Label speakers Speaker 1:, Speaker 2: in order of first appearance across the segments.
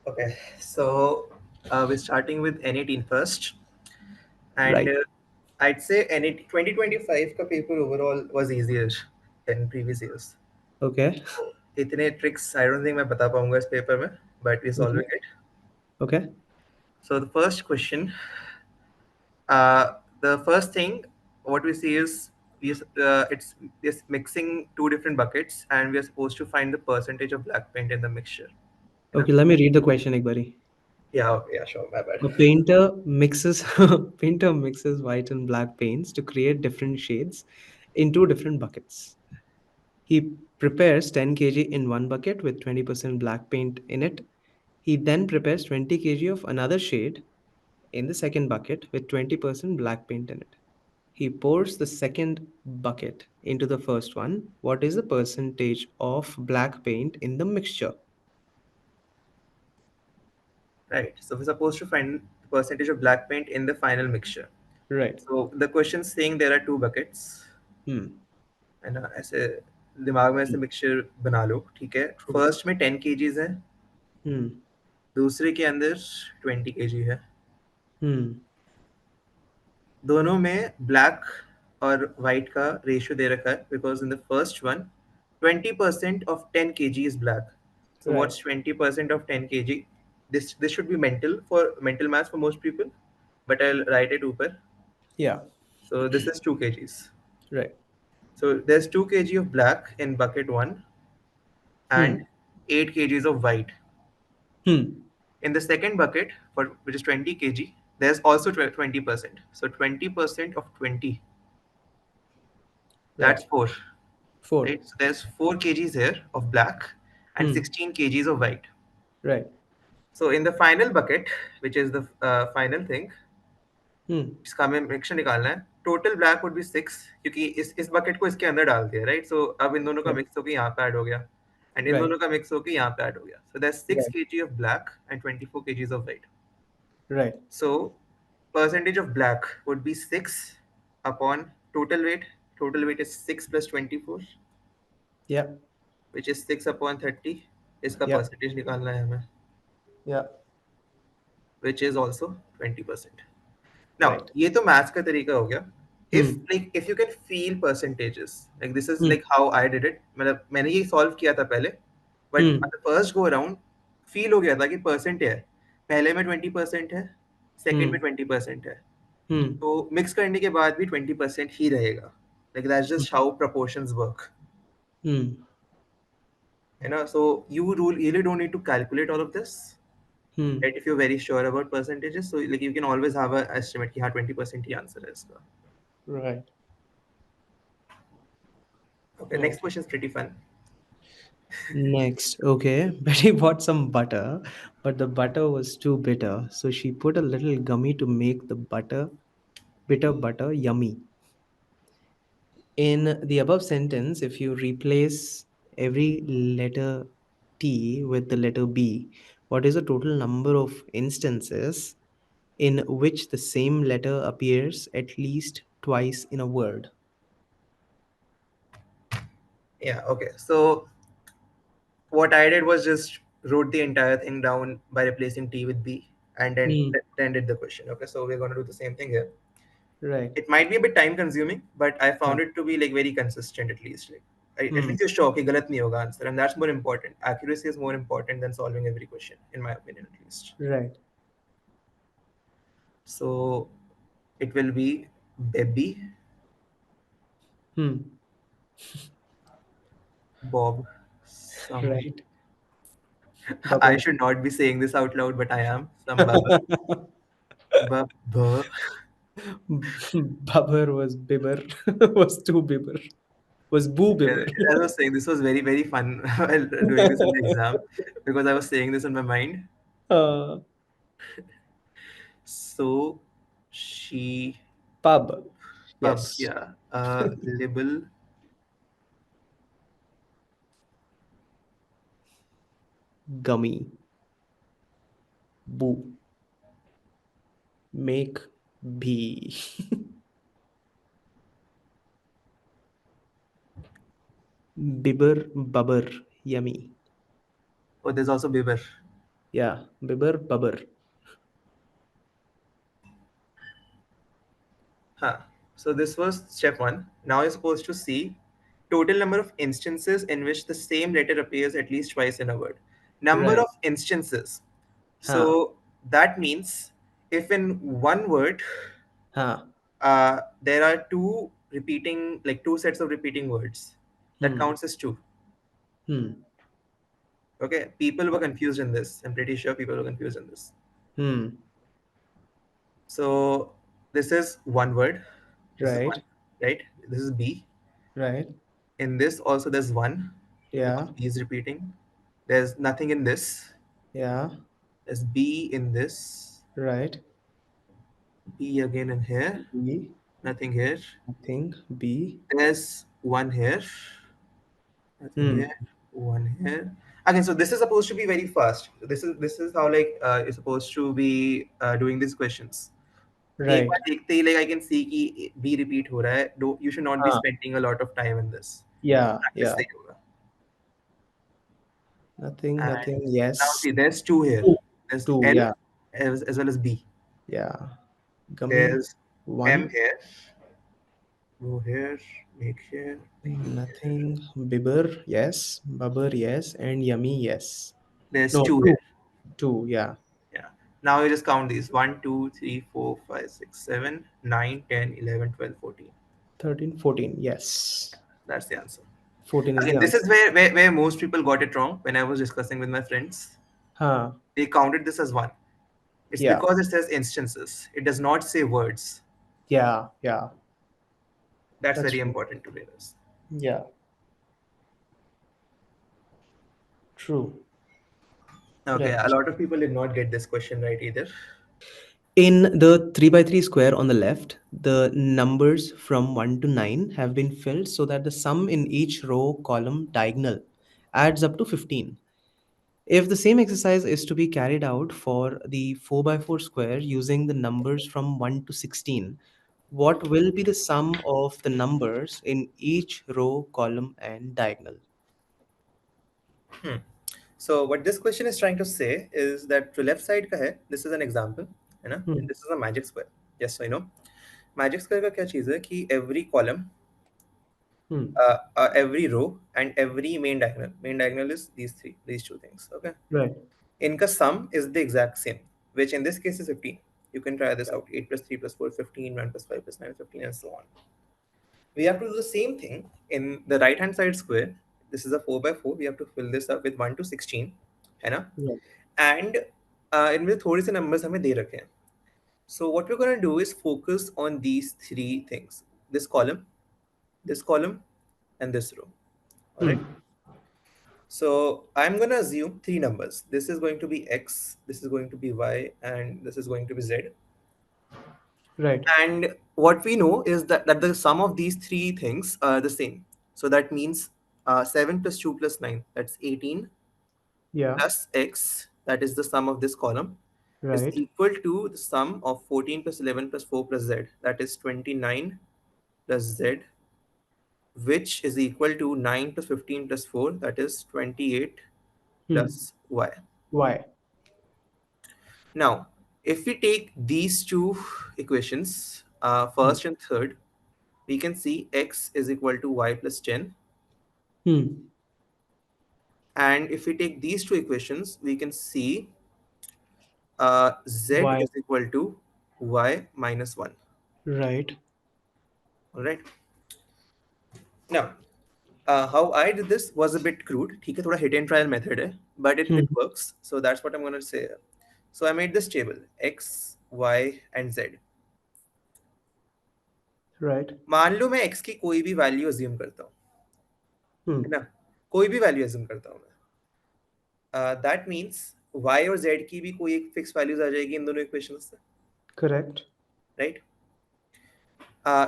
Speaker 1: Okay, so we're starting with NAT first, and
Speaker 2: Right.
Speaker 1: I'd say NAT 2025 का paper overall was easier than previous years.
Speaker 2: Okay.
Speaker 1: So, इतने tricks I don't think मैं बता पाऊंगा इस paper में, but we're
Speaker 2: Okay.
Speaker 1: solving it.
Speaker 2: Okay.
Speaker 1: So the first question, the first thing what we see is it's mixing two different buckets, and we are supposed to find the percentage of black paint in the mixture. You know?
Speaker 2: Okay. Let me read the question, Ekbari.
Speaker 1: Yeah, yeah, sure, my bad.
Speaker 2: A painter mixes painter mixes white and black paints to create different shades in two different buckets. He prepares 10 kg in one bucket with 20% black paint in it. He then prepares 20 kg of another shade in the second bucket with 20% black paint in it. He pours the second bucket into the first one. What is the percentage of black paint in the mixture?
Speaker 1: Right. So we're supposed to find the percentage of black paint in the final mixture.
Speaker 2: Right.
Speaker 1: So the question saying there are two buckets,
Speaker 2: Hmm.
Speaker 1: है ना ऐसे दिमाग में ऐसे
Speaker 2: Hmm.
Speaker 1: Mixture बना लो ठीक है
Speaker 2: True.
Speaker 1: First में 10 kgs है
Speaker 2: Hmm.
Speaker 1: दूसरे के अंदर 20 kg है
Speaker 2: Hmm.
Speaker 1: दोनों में ब्लैक और वाइट का रेशियो दे रखा है because in the first one 20% of 10 kg is black so
Speaker 2: Right.
Speaker 1: What's 20% of 10 kg this should be mental math for most people but I'll write it ऊपर
Speaker 2: Yeah.
Speaker 1: so this is 2 kgs.
Speaker 2: Right.
Speaker 1: So there's 2 kg of black in bucket one and
Speaker 2: Hmm.
Speaker 1: 8 kgs of white.
Speaker 2: Hmm.
Speaker 1: In the second bucket, for which is 20 kg, there's also 20%. So 20% of 20,
Speaker 2: Right.
Speaker 1: that's 4.
Speaker 2: Four.
Speaker 1: Right? So there's 4 kgs here of black and
Speaker 2: Hmm.
Speaker 1: 16 kgs of white.
Speaker 2: Right.
Speaker 1: So in the final bucket, which is the final thing,
Speaker 2: Hmm.
Speaker 1: इसका हमें mixture निकालना है total black would be 6 क्योंकि इस bucket को इसके अंदर डाल दिया राइट सो अब इन दोनों का
Speaker 2: Right.
Speaker 1: मिक्स होकर यहाँ पे ऐड हो गया एंड इन
Speaker 2: Right.
Speaker 1: दोनों का मिक्स होकर यहाँ पे ऐड हो गया so that's 6
Speaker 2: Right.
Speaker 1: kg of black and 24 kgs of white.
Speaker 2: Right.
Speaker 1: So percentage of black would be 6 upon total weight. Total weight is 6 plus 24,
Speaker 2: Yeah.
Speaker 1: which is 6 upon 30. इसका
Speaker 2: Yeah.
Speaker 1: percentage निकालना है हमें,
Speaker 2: Yeah.
Speaker 1: which is also 20%. Now,
Speaker 2: Right.
Speaker 1: ये तो maths का तरीका हो गया.
Speaker 2: Hmm.
Speaker 1: If you can feel percentages, like this is
Speaker 2: Hmm.
Speaker 1: like how I did it. मतलब मैंने ये solve किया था पहले, but
Speaker 2: Hmm.
Speaker 1: at the first go around feel हो गया था कि percent है. पहले में 20% है, second में
Speaker 2: Hmm.
Speaker 1: 20% है.
Speaker 2: Hmm.
Speaker 1: तो मिक्स करने के बाद भी 20% ही रहेगा like that's just how proportions work
Speaker 2: Hmm.
Speaker 1: है ना so you rule really don't need to calculate all of this
Speaker 2: Hmm.
Speaker 1: Right if you are very sure about percentages so like you can always have a estimate कि हाँ 20% ही answer है इसका
Speaker 2: Right.
Speaker 1: Okay next
Speaker 2: Okay.
Speaker 1: Question is pretty fun
Speaker 2: Next, okay, Betty bought some butter, but the butter was too bitter, so she put a little gummy to make the bitter butter yummy. In the above sentence, if you replace every letter T with the letter B, what is the total number of instances in which the same letter appears at least twice in a word?
Speaker 1: yeah okay so what I did was just wrote the entire thing down by replacing t with b and
Speaker 2: Hmm.
Speaker 1: then did the question okay so we're going to do the same thing here
Speaker 2: Right.
Speaker 1: it might be a bit time consuming but I
Speaker 2: Yeah.
Speaker 1: found it to be like very consistent at least like at
Speaker 2: Hmm.
Speaker 1: least you're sure कि गलत नहीं होगा answer and that's more important accuracy is more important than solving every question in my opinion at least
Speaker 2: Right.
Speaker 1: so it will be baby
Speaker 2: Hmm.
Speaker 1: bob some
Speaker 2: Right.
Speaker 1: I
Speaker 2: Bubber.
Speaker 1: should not be saying this out loud but I am some bubba bubba
Speaker 2: Bubber was bibber, was too bibber, was boo bibber.
Speaker 1: I was saying this was very very fun while doing this in the exam because I was saying this in my mind
Speaker 2: uh,
Speaker 1: so she
Speaker 2: pub.
Speaker 1: pub
Speaker 2: Yes.
Speaker 1: yeah libel
Speaker 2: Gummy. Boo. Make be. Bibber, bubber. Yummy.
Speaker 1: oh there's also bibber
Speaker 2: Yeah. Bibber, bubber.
Speaker 1: Huh. So this was step one. Now you're supposed to see total number of instances in which the same letter appears at least twice in a word. Number
Speaker 2: Right.
Speaker 1: of instances.
Speaker 2: Huh.
Speaker 1: So that means if in one word
Speaker 2: Huh.
Speaker 1: there are two repeating, like two sets of repeating words, that
Speaker 2: Hmm.
Speaker 1: counts as two.
Speaker 2: Hmm.
Speaker 1: Okay, people were
Speaker 2: Right.
Speaker 1: confused in this. I'm pretty sure people were confused in this.
Speaker 2: Hmm.
Speaker 1: So this is one word. This is one,
Speaker 2: Right.
Speaker 1: right? This is B.
Speaker 2: Right.
Speaker 1: In this also there's one because
Speaker 2: Yeah.
Speaker 1: B is repeating. There's nothing in this.
Speaker 2: Yeah.
Speaker 1: There's B in this.
Speaker 2: Right.
Speaker 1: B again in here.
Speaker 2: B.
Speaker 1: Nothing here.
Speaker 2: I think B.
Speaker 1: There's one here. Nothing here.
Speaker 2: Hmm.
Speaker 1: One here. Again, so this is supposed to be very fast. This is how like you're supposed to be doing these questions. एक बार
Speaker 2: Right.
Speaker 1: देखते ही like I can see कि B repeat हो रहा है. Do you should not be
Speaker 2: Huh.
Speaker 1: spending a lot of time in this.
Speaker 2: Yeah.
Speaker 1: Practice
Speaker 2: Yeah.
Speaker 1: से ही होगा.
Speaker 2: Nothing.
Speaker 1: And
Speaker 2: Nothing.
Speaker 1: now
Speaker 2: Yes.
Speaker 1: see, there's two here.
Speaker 2: Two.
Speaker 1: There's
Speaker 2: Two.
Speaker 1: L
Speaker 2: Yeah.
Speaker 1: as well as B.
Speaker 2: Yeah. Gummy.
Speaker 1: There's M
Speaker 2: One.
Speaker 1: here. Go here. Make here. Make here.
Speaker 2: Nothing. Bibber. Yes. Bubber. Yes. And yummy. Yes.
Speaker 1: There's
Speaker 2: No.
Speaker 1: two
Speaker 2: Two.
Speaker 1: here.
Speaker 2: Two. Yeah.
Speaker 1: Yeah. Now you just count these. 1, 2, 3, 4, 5, 6, 7, 9, 10, 11, 12, 14.
Speaker 2: 13, 14. Yes.
Speaker 1: That's the answer.
Speaker 2: 14 is
Speaker 1: Again,
Speaker 2: the
Speaker 1: this
Speaker 2: answer.
Speaker 1: is where most people got it wrong when I was discussing with my friends.
Speaker 2: Huh.
Speaker 1: They counted this as one. It's
Speaker 2: Yeah.
Speaker 1: because it says instances. It does not say words.
Speaker 2: Yeah. Yeah.
Speaker 1: That's
Speaker 2: That's
Speaker 1: very
Speaker 2: true.
Speaker 1: important to realize.
Speaker 2: Yeah. True.
Speaker 1: Okay, a
Speaker 2: Right.
Speaker 1: lot of people did not get this question right either.
Speaker 2: In the 3 by 3 square on the left, the numbers from 1 to 9 have been filled so that the sum in each row column diagonal adds up to 15. If the same exercise is to be carried out for the 4 by 4 square using the numbers from 1 to 16, what will be the sum of the numbers in each row, column, and diagonal?
Speaker 1: Hmm. So what this question is trying to say is that to left side का है, this is an example, है ना?
Speaker 2: Hmm.
Speaker 1: And this is a magic square. Yes, I know. Magic square का क्या चीज़ है कि every column,
Speaker 2: Hmm.
Speaker 1: every row and every main diagonal. Main diagonal is these two things. Okay.
Speaker 2: Right.
Speaker 1: इनका sum is the exact same, which in this case is 15. You can try this out. 8 plus 3 plus 4, 15, 1 plus 5 plus 9, 15, and so on. We have to do the same thing in the right hand side square. This is a 4 by 4. We have to fill this up with 1 to 16, है ना?
Speaker 2: Right.
Speaker 1: And इनमें थोड़े से numbers हमें दे रखे हैं. So what we're going to do is focus on these three things: this column, and this row. All right.
Speaker 2: Hmm.
Speaker 1: So I'm going to assume three numbers. This is going to be x, this is going to be y, and this is going to be z.
Speaker 2: Right.
Speaker 1: And what we know is that the sum of these three things are the same. So that means 7 plus 2 plus 9, that's 18,
Speaker 2: Yeah.
Speaker 1: plus x, that is the sum of this column, is
Speaker 2: Right.
Speaker 1: equal to the sum of 14 plus 11 plus 4 plus z, that is 29 plus z, which is equal to 9 plus 15 plus 4, that is 28
Speaker 2: Hmm.
Speaker 1: plus y.
Speaker 2: Why?
Speaker 1: Now, if we take these two equations,
Speaker 2: Hmm.
Speaker 1: first and third, we can see x is equal to y plus 10.
Speaker 2: Hmm.
Speaker 1: And if we take these two equations, we can see z
Speaker 2: Why?
Speaker 1: is equal to y minus 1.
Speaker 2: Right.
Speaker 1: All right. Now, how I did this was a bit crude. ठीक है, थोड़ा hit and trial method है, but it
Speaker 2: Hmm.
Speaker 1: works. So that's what I'm going to say. So I made this table x, y, and z.
Speaker 2: Right.
Speaker 1: मान लो मैं x की कोई भी value assume करता हूँ, है
Speaker 2: Hmm.
Speaker 1: ना? कोई भी वैल्यू अज्यूम करता हूँ मैं. दैट मीन्स y और z की भी कोई एक फिक्स वैल्यूज आ जाएगी इन दोनों इक्वेशंस से,
Speaker 2: Correct.
Speaker 1: Right?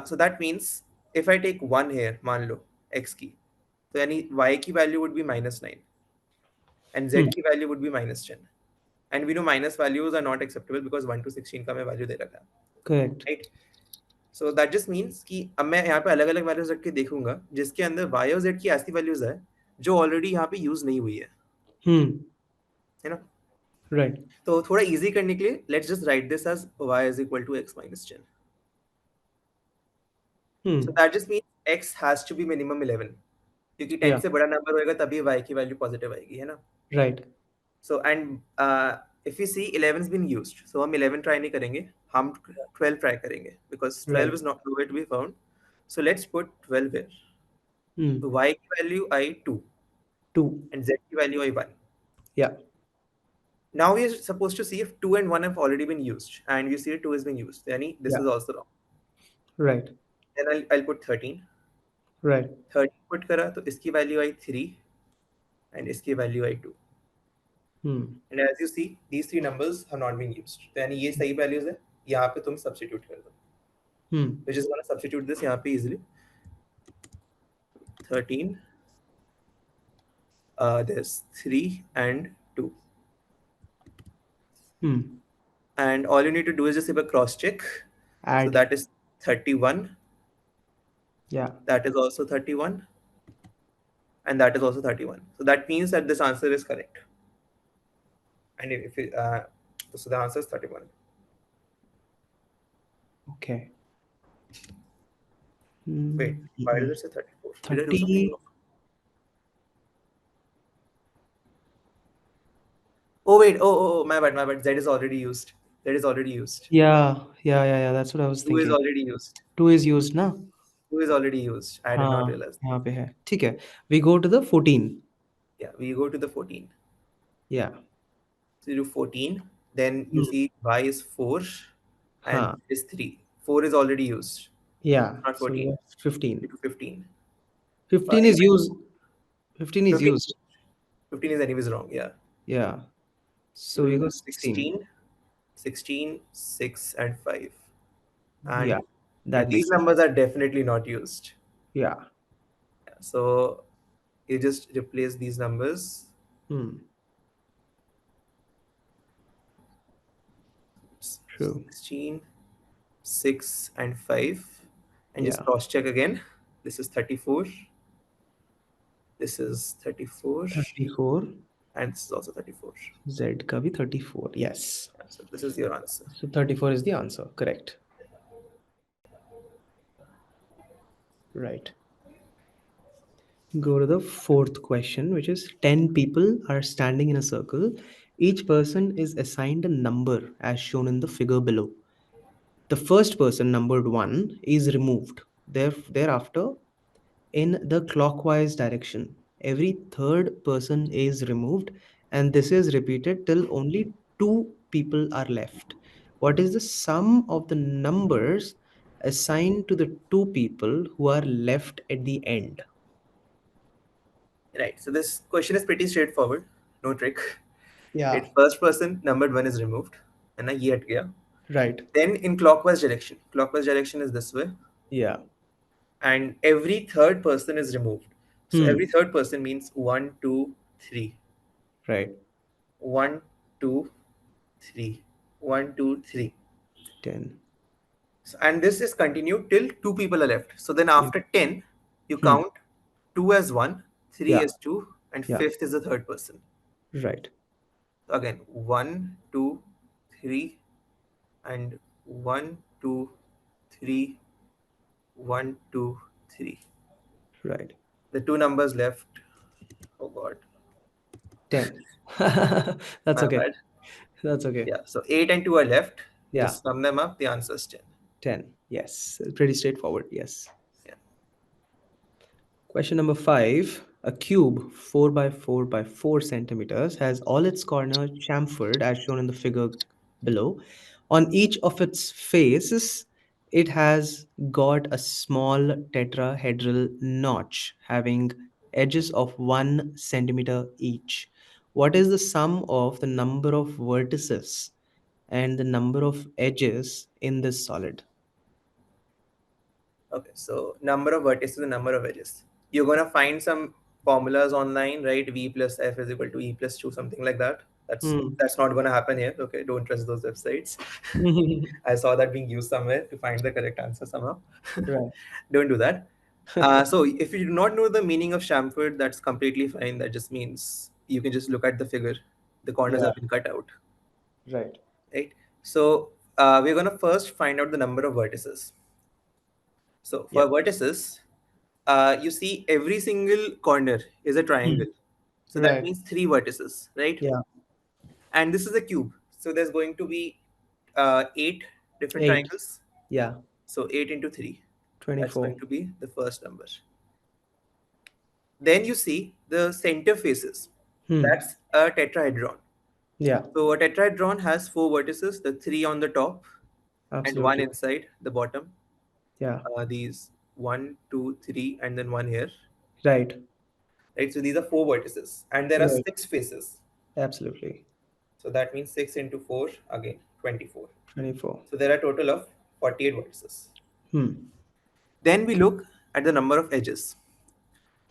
Speaker 1: So that means if I take one here, मान लो x की, तो यानी y की value would be -9 and z
Speaker 2: Hmm.
Speaker 1: की value would be -10. And we know minus values are not acceptable because 1 to 16 का मैं value दे रखा है,
Speaker 2: Correct.
Speaker 1: Right? So that just means कि अब मैं यहाँ पे अलग अलग वैल्यूज रख के देखूंगा जिसके अंदर y और z की ऐसी वैल्यूज है जो ऑलरेडी यहाँ पे यूज नहीं हुई है
Speaker 2: Hmm.
Speaker 1: ना?
Speaker 2: Right.
Speaker 1: तो थोड़ा easy करने के लिए let's just write this as y is equal to x minus 10. So
Speaker 2: Hmm.
Speaker 1: that just means x has to be minimum 11. क्योंकि 10
Speaker 2: Yeah.
Speaker 1: से बड़ा नंबर होएगा तभी y की वैल्यू पॉजिटिव आएगी, है ना?
Speaker 2: Right.
Speaker 1: So and if we see 11's been used, so हम 11 try नहीं करेंगे, हम 12 try करेंगे because 12
Speaker 2: Right.
Speaker 1: is not nowhere to be found. So let's put 12 here.
Speaker 2: Hmm.
Speaker 1: So y की value I 2
Speaker 2: Two.
Speaker 1: and z की value I 1.
Speaker 2: Yeah.
Speaker 1: Now we are supposed to see if 2 and 1 have already been used and we see 2 has been used. Yani this
Speaker 2: Yeah.
Speaker 1: is also wrong.
Speaker 2: Right.
Speaker 1: Then I'll put 13.
Speaker 2: Right.
Speaker 1: 13 put करा तो इसकी value I 3 and इसकी value I 2.
Speaker 2: Hmm.
Speaker 1: And as you see, these three numbers have not been used. तो यानी ये सही values है, यहाँ पे तुम substitute कर दो.
Speaker 2: Hmm.
Speaker 1: Which is going to substitute this यहाँ पे easily. 13, there's 3 and 2.
Speaker 2: Hmm.
Speaker 1: And all you need to do is just have a cross check. So
Speaker 2: Add.
Speaker 1: that is 31,
Speaker 2: Yeah.
Speaker 1: that is also 31, and that is also 31. So that means that this answer is correct. And if it, so the answer is 31.
Speaker 2: Okay.
Speaker 1: Wait,
Speaker 2: Hmm.
Speaker 1: why
Speaker 2: Hmm.
Speaker 1: does it say 34? Did I do something
Speaker 2: 30.
Speaker 1: wrong? Oh wait, my bad, my bad. Z is already used. Z is already used.
Speaker 2: Yeah. Yeah. Yeah. Yeah. That's what I was
Speaker 1: 2 is
Speaker 2: thinking.
Speaker 1: already used.
Speaker 2: Two is used now.
Speaker 1: 2 is already used. I did not
Speaker 2: हाँ
Speaker 1: realize.
Speaker 2: यहाँ पे है ठीक है we go to the 14.
Speaker 1: Yeah, we go to the 14.
Speaker 2: Yeah.
Speaker 1: So you do 14, then you
Speaker 2: Hmm.
Speaker 1: see y is 4 and
Speaker 2: हाँ.
Speaker 1: is 3. 4 is already used,
Speaker 2: Yeah,
Speaker 1: not
Speaker 2: so we
Speaker 1: 14.
Speaker 2: have 15.
Speaker 1: You do 15.
Speaker 2: 15
Speaker 1: 5
Speaker 2: is
Speaker 1: and
Speaker 2: used. 15 is
Speaker 1: 15.
Speaker 2: used.
Speaker 1: 15 is anyways wrong, yeah.
Speaker 2: Yeah.
Speaker 1: So
Speaker 2: So we
Speaker 1: we'll
Speaker 2: go
Speaker 1: do
Speaker 2: 16.
Speaker 1: 16, 16, 6, and 5.
Speaker 2: Yeah,
Speaker 1: And yeah,
Speaker 2: that
Speaker 1: these
Speaker 2: makes sense.
Speaker 1: numbers are definitely not used.
Speaker 2: Yeah.
Speaker 1: Yeah, so you just replace these numbers.
Speaker 2: Hmm. True.
Speaker 1: 16, 6, and 5. And just
Speaker 2: Yeah.
Speaker 1: cross check again. This is 34. This is 34.
Speaker 2: 34.
Speaker 1: And this is also 34.
Speaker 2: Z का भी 34. Yes.
Speaker 1: Yeah, so this is your answer.
Speaker 2: So 34 is the answer. Correct. Right. Go to the fourth question, which is 10 people are standing in a circle. Each person is assigned a number as shown in the figure below. The first person, numbered 1, is removed. Thereafter, in the clockwise direction, every third person is removed, and this is repeated till only 2 people are left. What is the sum of the numbers assigned to the 2 people who are left at the end?
Speaker 1: Right. So this question is pretty straightforward. No trick.
Speaker 2: Yeah.
Speaker 1: Right. First person, numbered 1 is removed. And a ye hat gaya.
Speaker 2: Right.
Speaker 1: Then in clockwise direction. Clockwise direction is this way.
Speaker 2: Yeah.
Speaker 1: And every third person is removed. So
Speaker 2: Hmm.
Speaker 1: every third person means 1, 2, 3.
Speaker 2: Right.
Speaker 1: 1, 2, 3. 1, 2, 3.
Speaker 2: 10.
Speaker 1: So, and this is continued till 2 people are left. So then
Speaker 2: Yeah.
Speaker 1: after 10, you
Speaker 2: Hmm.
Speaker 1: count 2 as 1, 3
Speaker 2: Yeah.
Speaker 1: as 2, and
Speaker 2: Yeah.
Speaker 1: fifth is the third person.
Speaker 2: Right.
Speaker 1: So again, 1, 2, 3, and 1, 2, 3, 1, 2, 3.
Speaker 2: Right.
Speaker 1: The two numbers left. Oh God,
Speaker 2: 10. That's
Speaker 1: my
Speaker 2: okay.
Speaker 1: bad.
Speaker 2: That's okay.
Speaker 1: Yeah, so 8 and 2 are left.
Speaker 2: Yeah.
Speaker 1: Just sum them up. The answer is 10.
Speaker 2: 10. Yes. Pretty straightforward. Yes.
Speaker 1: Yeah.
Speaker 2: Question number 5. A cube 4 by 4 by 4 centimeters has all its corners chamfered as shown in the figure below. On each of its faces, it has got a small tetrahedral notch having edges of 1 centimeter each. What is the sum of the number of vertices and the number of edges in this solid?
Speaker 1: Okay, so number of vertices and number of edges. You're gonna find some formulas online, right? V plus F is equal to E plus 2, something like that. That's
Speaker 2: Hmm.
Speaker 1: that's not gonna happen here. Okay, don't trust those websites. I saw that being used somewhere to find the correct answer somehow.
Speaker 2: Right.
Speaker 1: Don't do that. So if you do not know the meaning of chamfered, that's completely fine. That just means you can just look at the figure. The corners
Speaker 2: Yeah.
Speaker 1: have been cut out,
Speaker 2: Right.
Speaker 1: right? So we're gonna first find out the number of vertices. So for
Speaker 2: Yep.
Speaker 1: vertices, you see every single corner is a
Speaker 2: Hmm.
Speaker 1: triangle. So that
Speaker 2: Right.
Speaker 1: means three vertices, right?
Speaker 2: Yeah.
Speaker 1: And this is a cube. So there's going to be eight different
Speaker 2: 8.
Speaker 1: triangles.
Speaker 2: Yeah.
Speaker 1: So 8 into 3. That's going
Speaker 2: 24.
Speaker 1: to be the first number. Then you see the center faces.
Speaker 2: Hmm.
Speaker 1: That's a tetrahedron.
Speaker 2: Yeah.
Speaker 1: So a tetrahedron has four vertices, the three on the top and one
Speaker 2: Absolutely.
Speaker 1: inside the bottom.
Speaker 2: Yeah.
Speaker 1: These one, two, three, and then one here.
Speaker 2: Right.
Speaker 1: Right. So these are four vertices, and there are
Speaker 2: Right.
Speaker 1: six faces.
Speaker 2: Absolutely.
Speaker 1: So that means 6 into 4 again 24.
Speaker 2: 24.
Speaker 1: So there are a total of 48 vertices.
Speaker 2: Hmm.
Speaker 1: Then we look at the number of edges.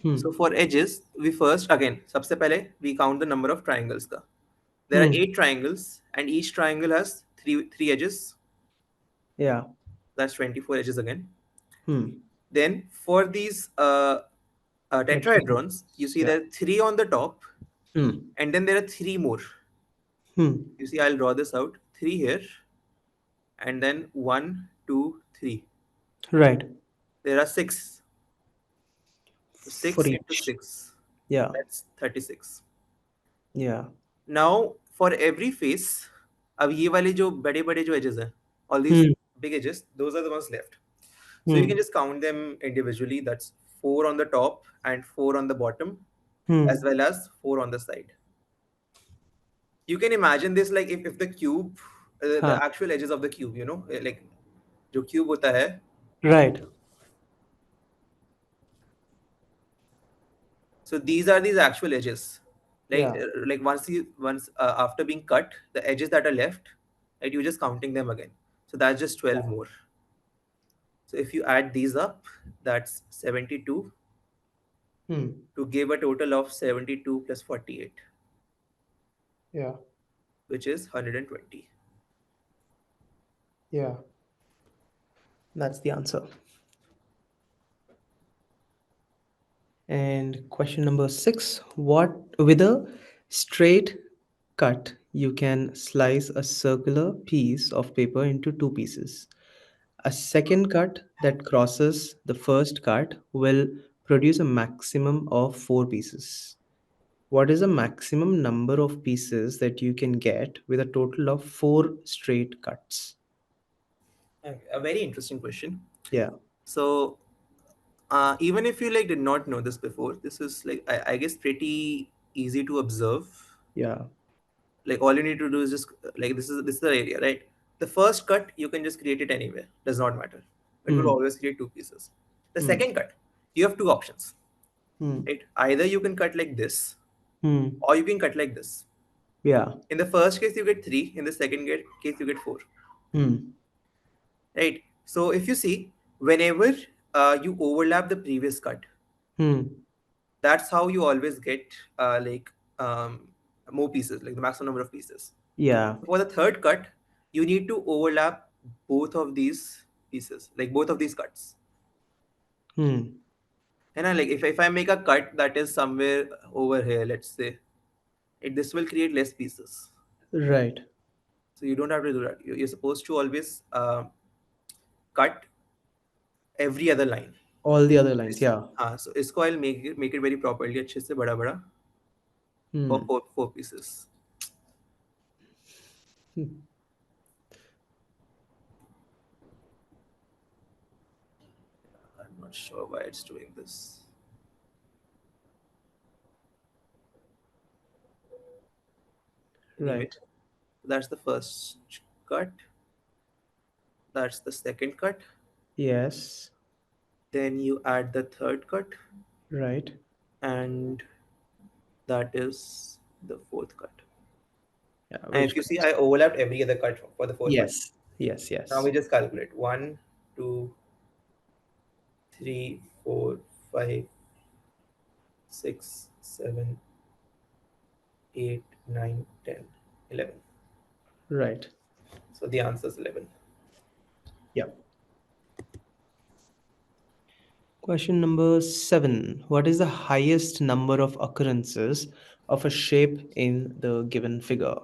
Speaker 1: So
Speaker 2: Hmm.
Speaker 1: for edges, we first again सबसे पहले we count the number of triangles का. There are
Speaker 2: Hmm.
Speaker 1: 8 triangles, and each triangle has three edges.
Speaker 2: Yeah.
Speaker 1: That's 24 edges again.
Speaker 2: Hmm.
Speaker 1: Then for these
Speaker 2: Tetrahedron.
Speaker 1: tetrahedrons, you see
Speaker 2: Yeah.
Speaker 1: there are three on the top,
Speaker 2: Hmm.
Speaker 1: and then there are three more.
Speaker 2: Hmm.
Speaker 1: You see, I'll draw this out. Three here, and then one, two, three.
Speaker 2: Right.
Speaker 1: There are six. So
Speaker 2: For
Speaker 1: 6 into
Speaker 2: each.
Speaker 1: 6.
Speaker 2: Yeah.
Speaker 1: That's 36.
Speaker 2: Yeah.
Speaker 1: Now for every face, अब ये वाले जो बड़े बड़े जो edges हैं, all these
Speaker 2: Hmm.
Speaker 1: big edges, those are the ones left. So you can
Speaker 2: Hmm.
Speaker 1: just count them individually. That's four on the top and four on the bottom, as
Speaker 2: Hmm.
Speaker 1: well as four on the side. You can imagine this like if the cube, the
Speaker 2: Huh.
Speaker 1: actual edges of the cube, like जो cube होता है,
Speaker 2: Right.
Speaker 1: so these actual edges.
Speaker 2: Yeah.
Speaker 1: Like once after being cut, the edges that are left, right, you're just counting them again. So that's just 12 more. So if you add these up, that's 72
Speaker 2: Hmm.
Speaker 1: to give a total of 72 plus 48,
Speaker 2: Yeah.
Speaker 1: which is 120.
Speaker 2: Yeah. That's the answer. And question number 6. What with a straight cut, you can slice a circular piece of paper into two pieces. A second cut that crosses the first cut will produce a maximum of four pieces. What is the maximum number of pieces that you can get with a total of four straight cuts?
Speaker 1: A very interesting question.
Speaker 2: Yeah,
Speaker 1: So even if you like did not know this before, this is like I guess pretty easy to observe.
Speaker 2: yeah.
Speaker 1: Like all you need to do is just like this is the area, right? The first cut you can just create it anywhere, does not matter. It will
Speaker 2: Hmm.
Speaker 1: always create two pieces. The
Speaker 2: Hmm.
Speaker 1: second cut, you have two options,
Speaker 2: Hmm.
Speaker 1: right? Either you can cut like this,
Speaker 2: Hmm.
Speaker 1: or you can cut like this.
Speaker 2: Yeah.
Speaker 1: In the first case you get three, in the second case you get four,
Speaker 2: Hmm.
Speaker 1: right? So if you see, whenever you overlap the previous cut,
Speaker 2: Hmm.
Speaker 1: that's how you always get more pieces, like the maximum number of pieces.
Speaker 2: Yeah.
Speaker 1: For the third cut, you need to overlap both of these pieces, like both of these cuts.
Speaker 2: Hmm.
Speaker 1: And I like if I make a cut that is somewhere over here, let's say, this will create less pieces.
Speaker 2: Right.
Speaker 1: So you don't have to do that. You're supposed to always cut every other line.
Speaker 2: All the other lines.
Speaker 1: इस,
Speaker 2: Yeah.
Speaker 1: हाँ, so इसको I'll make it very properly, अच्छे से बड़ा बड़ा for
Speaker 2: Hmm.
Speaker 1: four pieces.
Speaker 2: Hmm.
Speaker 1: I'm not sure why it's doing this. Anyway,
Speaker 2: Right.
Speaker 1: that's the first cut. That's the second cut.
Speaker 2: Yes.
Speaker 1: Then you add the third cut,
Speaker 2: Right.
Speaker 1: and that is the fourth cut.
Speaker 2: Yeah.
Speaker 1: And
Speaker 2: Which
Speaker 1: if you see,
Speaker 2: comes.
Speaker 1: I overlapped every other cut for the fourth one.
Speaker 2: Yes. Yes.
Speaker 1: Now we
Speaker 2: Yes.
Speaker 1: just calculate one, two, three, four, five, six, seven, 8, 9, 10, 11.
Speaker 2: Right.
Speaker 1: So the answer is 11.
Speaker 2: Yeah. Question number 7. What is the highest number of occurrences of a shape in the given figure?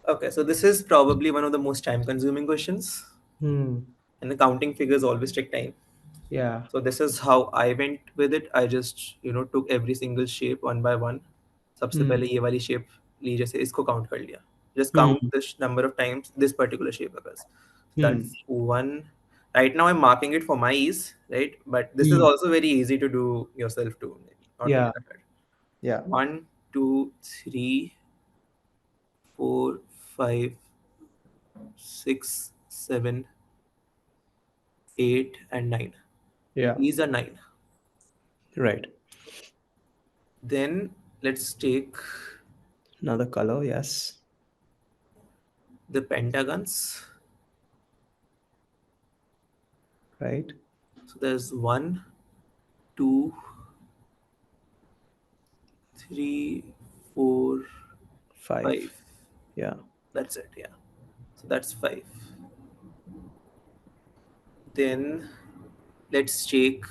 Speaker 1: Okay, so this is probably one of the most time-consuming questions,
Speaker 2: Hmm.
Speaker 1: and the counting figures always take time.
Speaker 2: Yeah.
Speaker 1: So this is how I went with it. I just took every single shape one by one. सबसे
Speaker 2: Hmm.
Speaker 1: पहले ये वाली shape ली, जैसे इसको count कर लिया. Just count
Speaker 2: Hmm.
Speaker 1: the number of times this particular shape occurs. So
Speaker 2: Hmm.
Speaker 1: that's one. Right now I'm marking it for my ease, right? But this is
Speaker 2: Hmm.
Speaker 1: also very easy to do yourself too. Not really
Speaker 2: Yeah.
Speaker 1: that hard.
Speaker 2: Yeah.
Speaker 1: One, two, three, 4, 5, 6, 7, 8, and 9.
Speaker 2: Yeah.
Speaker 1: These are 9.
Speaker 2: Right.
Speaker 1: Then let's take
Speaker 2: Another color. Yes.
Speaker 1: the pentagons.
Speaker 2: Right.
Speaker 1: So there's one, two, three, four, 5.
Speaker 2: 5. Yeah.
Speaker 1: That's it, yeah. So that's 5. Then let's take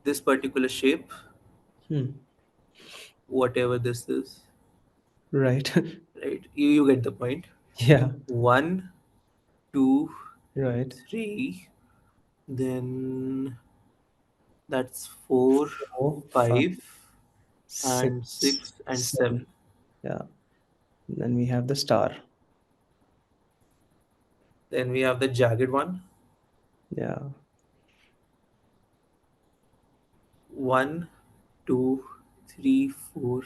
Speaker 1: this particular shape,
Speaker 2: Hmm.
Speaker 1: whatever this is,
Speaker 2: Right.
Speaker 1: right? You get the point.
Speaker 2: Yeah.
Speaker 1: One, two,
Speaker 2: Right.
Speaker 1: three, then that's 4,
Speaker 2: 4, 5,
Speaker 1: 5, and
Speaker 2: 6,
Speaker 1: 6 and
Speaker 2: 7.
Speaker 1: 7.
Speaker 2: Yeah. Then we have the star.
Speaker 1: Then we have the jagged one.
Speaker 2: Yeah.
Speaker 1: One, two, three, 4,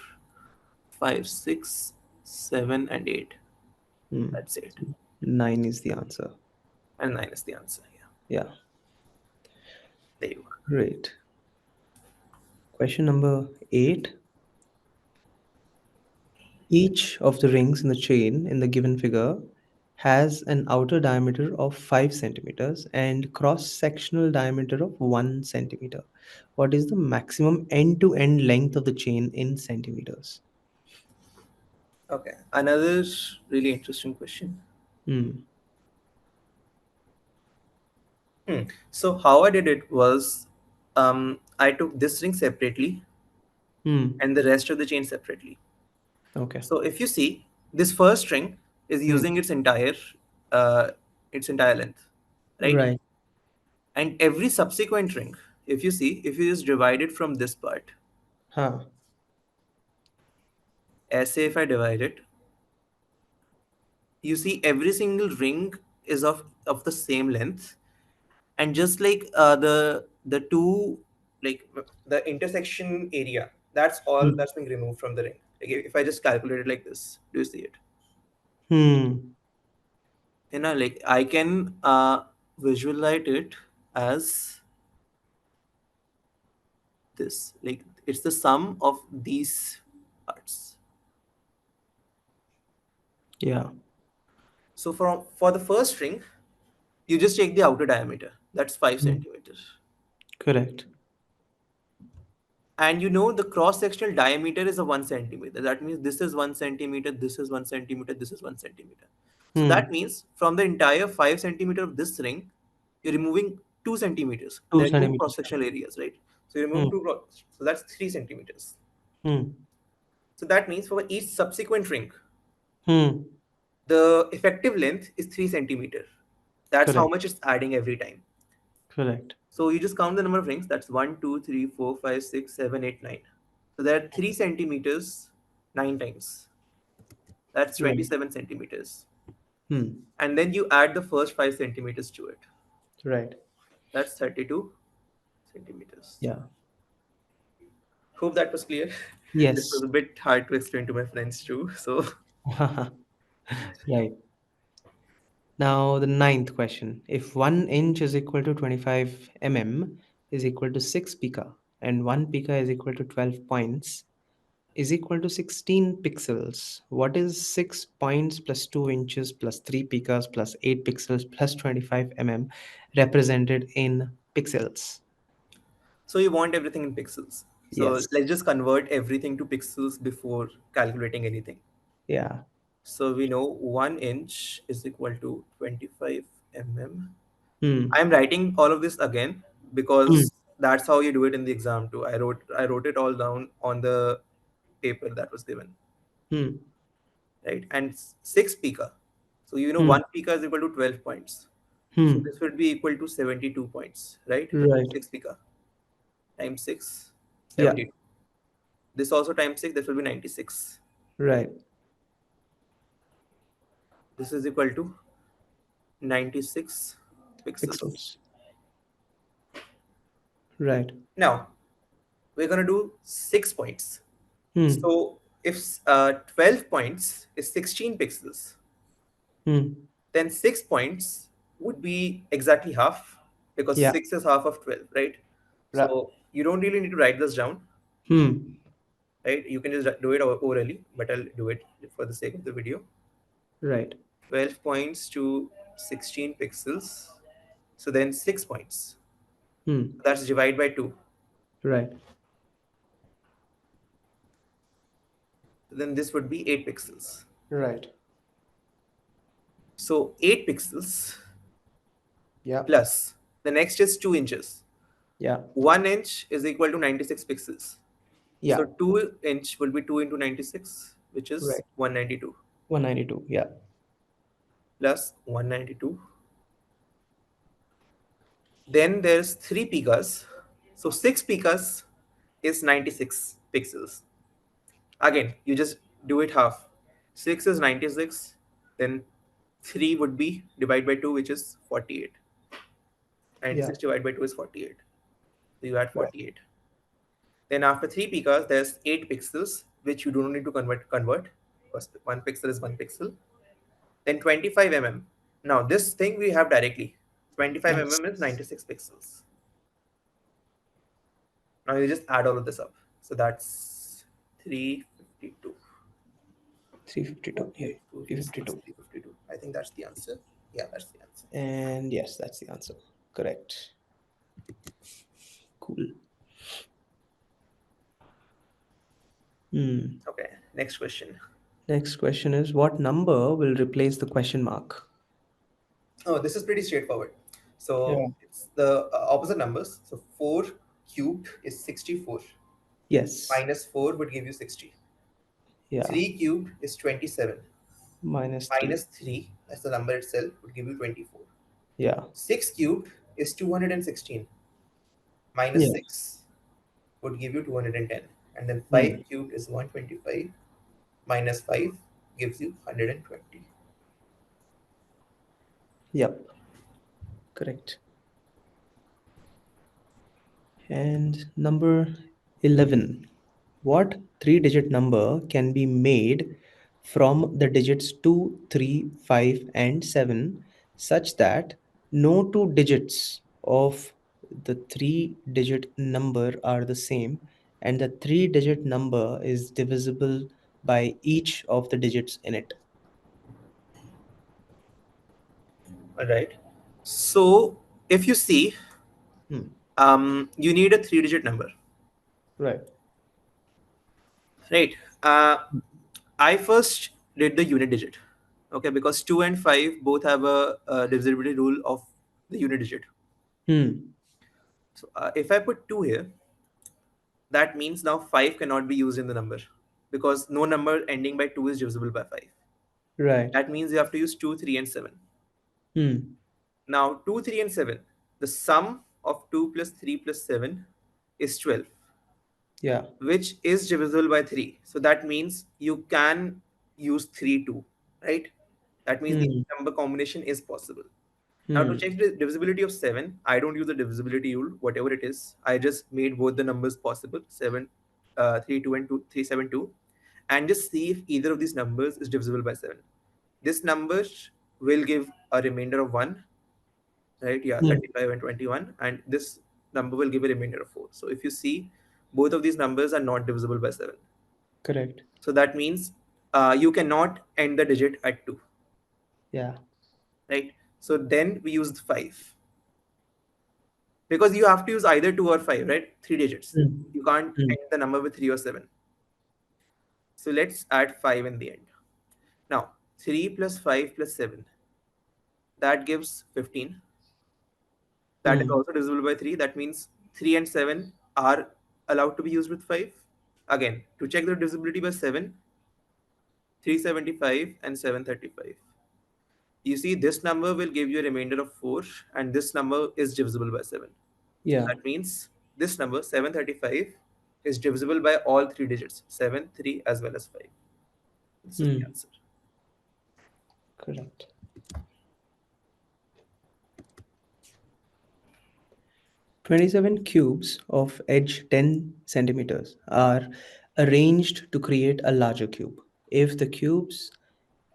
Speaker 1: 5, 6, 7, and 8.
Speaker 2: Hmm.
Speaker 1: That's it.
Speaker 2: 9 is the answer.
Speaker 1: And 9 is the answer. Yeah.
Speaker 2: Yeah.
Speaker 1: There you go.
Speaker 2: Great. Question number 8. Each of the rings in the chain in the given figure has an outer diameter of 5 centimeters and cross sectional diameter of 1 centimeter. What is the maximum end to end length of the chain in centimeters?
Speaker 1: Okay. Another really interesting question.
Speaker 2: Hmm.
Speaker 1: So how I did it was, I took this ring separately
Speaker 2: Hmm.
Speaker 1: and the rest of the chain separately.
Speaker 2: Okay.
Speaker 1: So if you see, this first ring is
Speaker 2: Hmm.
Speaker 1: using uh, its entire length, right?
Speaker 2: Right.
Speaker 1: And every subsequent ring, if you see, if you just divide it from this part,
Speaker 2: Huh.
Speaker 1: as say if I divide it, you see every single ring is of the same length, and just like the two, like the intersection area, that's all
Speaker 2: Hmm.
Speaker 1: that's being removed from the ring. Like if I just calculate it like this, do you see it?
Speaker 2: Hmm.
Speaker 1: Like I can visualize it as this, like it's the sum of these parts.
Speaker 2: Yeah.
Speaker 1: So for the first ring, you just take the outer diameter, that's 5
Speaker 2: Hmm.
Speaker 1: centimeters.
Speaker 2: Correct.
Speaker 1: And the cross sectional diameter is a 1 centimeter. That means this is 1 centimeter, this is 1 centimeter, this is 1 centimeter. So that
Speaker 2: Hmm.
Speaker 1: means from the entire 5 centimeter of this ring, you're removing 2 centimeters.
Speaker 2: 2
Speaker 1: There are two cross
Speaker 2: centimeters.
Speaker 1: sectional areas, right? So you're
Speaker 2: Hmm.
Speaker 1: removing so that's 3 centimeters.
Speaker 2: Hmm.
Speaker 1: So that means for each subsequent ring,
Speaker 2: Hmm.
Speaker 1: the effective length is 3 centimeter. That's how
Speaker 2: Correct.
Speaker 1: much it's adding every time.
Speaker 2: Correct.
Speaker 1: So you just count the number of rings. That's 1, 2, 3, 4, 5, 6, 7, 8, 9. So there are 3 centimeters 9 times. That's
Speaker 2: Right.
Speaker 1: 27 centimeters.
Speaker 2: Hmm.
Speaker 1: And then you add the first 5 centimeters to it.
Speaker 2: Right.
Speaker 1: That's 32 centimeters.
Speaker 2: Yeah.
Speaker 1: Hope that was clear. This was
Speaker 2: Yes.
Speaker 1: a bit hard to explain to my friends too. So,
Speaker 2: Right. Now, the ninth question. If 1 inch is equal to 25 mm is equal to 6 pica and 1 pica is equal to 12 points is equal to 16 pixels, what is 6 points plus 2 inches plus 3 picas plus 8 pixels plus 25 mm represented in pixels?
Speaker 1: so you want everything in pixels. So
Speaker 2: Yes.
Speaker 1: let's just convert everything to pixels before calculating anything.
Speaker 2: Yeah.
Speaker 1: So we know 1 inch is equal to 25 mm.
Speaker 2: Hmm.
Speaker 1: I'm writing all of this again
Speaker 2: Hmm.
Speaker 1: because that's how you do it in the exam too. I wrote it all down on the paper that was given,
Speaker 2: Hmm.
Speaker 1: right? And six pika. So
Speaker 2: Hmm.
Speaker 1: one pika is equal to 12 points. So
Speaker 2: Hmm.
Speaker 1: this would be equal to 72 points, right?
Speaker 2: Right.
Speaker 1: Six pika times six,
Speaker 2: Yeah.
Speaker 1: 72. This also times six, this will be 96.
Speaker 2: Right.
Speaker 1: This is equal to 96 pixels.
Speaker 2: Pixels. Right.
Speaker 1: Now we're gonna do 6 points.
Speaker 2: Hmm.
Speaker 1: So if 12 points is 16 pixels,
Speaker 2: Hmm.
Speaker 1: then 6 points would be exactly half because
Speaker 2: Yeah.
Speaker 1: 6 is half of 12, right?
Speaker 2: Right.
Speaker 1: So you don't really need to write this down,
Speaker 2: Hmm.
Speaker 1: right? You can just do it orally, but I'll do it for the sake of the video.
Speaker 2: Right.
Speaker 1: 12 points to 16 pixels. So then 6 points.
Speaker 2: Hmm.
Speaker 1: That's divided by 2.
Speaker 2: Right.
Speaker 1: Then this would be 8 pixels.
Speaker 2: Right.
Speaker 1: So 8 pixels
Speaker 2: Yeah.
Speaker 1: plus the next is 2 inches.
Speaker 2: Yeah.
Speaker 1: 1 inch is equal to 96 pixels.
Speaker 2: Yeah.
Speaker 1: So 2 inch will be 2 into 96, which is
Speaker 2: Right.
Speaker 1: 192
Speaker 2: 192. Yeah.
Speaker 1: plus 192. Then there's 3 pikas. So 6 pikas is 96 pixels. Again, you just do it half. 6 is 96, then 3 would be divided by 2, which is 48.
Speaker 2: Yeah.
Speaker 1: 96 divided by 2 is 48. So you add
Speaker 2: Right.
Speaker 1: 48. Then after 3 pikas, there's 8 pixels, which you don't need to convert because 1 pixel is 1 pixel. Then 25 mm. Now this thing we have directly. 25
Speaker 2: Nice.
Speaker 1: mm is 96 pixels. Now you just add all of this up. So that's 352.
Speaker 2: 352. Yeah.
Speaker 1: 4846
Speaker 2: 352.
Speaker 1: 352. I think that's the answer. Yeah, that's the answer.
Speaker 2: And yes, that's the answer. Correct. Cool. Hmm.
Speaker 1: Okay, next question.
Speaker 2: Next question is, what number will replace the question mark?
Speaker 1: Oh, this is pretty straightforward. So
Speaker 2: Yeah.
Speaker 1: it's the opposite numbers. So 4 cubed is 64.
Speaker 2: Yes.
Speaker 1: Minus 4 would give you 60.
Speaker 2: Yeah.
Speaker 1: 3 cubed is 27.
Speaker 2: Minus 3.
Speaker 1: Minus 3, that's the number itself, would give you 24.
Speaker 2: Yeah.
Speaker 1: 6 cubed is 216. Minus
Speaker 2: Yeah.
Speaker 1: 6 would give you 210. And then 5
Speaker 2: Hmm.
Speaker 1: cubed is 125. Minus 5 gives you 120.
Speaker 2: Yep. Correct. And number 11. What three digit number can be made from the digits 2, 3, 5, and 7 such that no two digits of the three digit number are the same and the three digit number is divisible by each of the digits in it?
Speaker 1: All right. So if you see,
Speaker 2: Hmm.
Speaker 1: you need a three-digit number,
Speaker 2: Right.
Speaker 1: right? I first did the unit digit, okay, because 2 and 5 both have a divisibility rule of the unit digit.
Speaker 2: Hmm.
Speaker 1: So if I put 2 here, that means now 5 cannot be used in the number because no number ending by 2 is divisible by 5.
Speaker 2: Right.
Speaker 1: That means you have to use 2, 3, and 7.
Speaker 2: Hmm.
Speaker 1: Now 2, 3, and 7, the sum of 2 plus 3 plus 7 is 12,
Speaker 2: Yeah.
Speaker 1: which is divisible by 3. So that means you can use 3 too, right? That means the
Speaker 2: Hmm.
Speaker 1: number combination is possible. Now to
Speaker 2: Hmm.
Speaker 1: check the divisibility of 7, I don't use the divisibility rule, whatever it is. I just made both the numbers possible, 7, 3, 2 and 2, 3, 7, 2, and just see if either of these numbers is divisible by 7. This number will give a remainder of 1, right? Yeah,
Speaker 2: Hmm.
Speaker 1: 35 and 21, and this number will give a remainder of 4. So if you see, both of these numbers are not divisible by 7.
Speaker 2: Correct.
Speaker 1: So that means you cannot end the digit at 2,
Speaker 2: Yeah.
Speaker 1: right? So then we use 5 because you have to use either 2 or 5, right? Three digits.
Speaker 2: Hmm.
Speaker 1: You can't
Speaker 2: Hmm.
Speaker 1: end the number with 3 or 7. So let's add 5 in the end. Now 3 plus 5 plus 7, that gives 15. That is
Speaker 2: Hmm.
Speaker 1: also divisible by 3. That means 3 and 7 are allowed to be used with 5. Again, to check the divisibility by 7, 375 and 735. You see, this number will give you a remainder of 4, and this number is divisible by 7. So
Speaker 2: Yeah.
Speaker 1: that means this number, 735, is divisible by all three digits, 7, 3, as well as 5. This is the
Speaker 2: Hmm.
Speaker 1: answer.
Speaker 2: Correct. 27 cubes of edge 10 centimeters are arranged to create a larger cube. If the cubes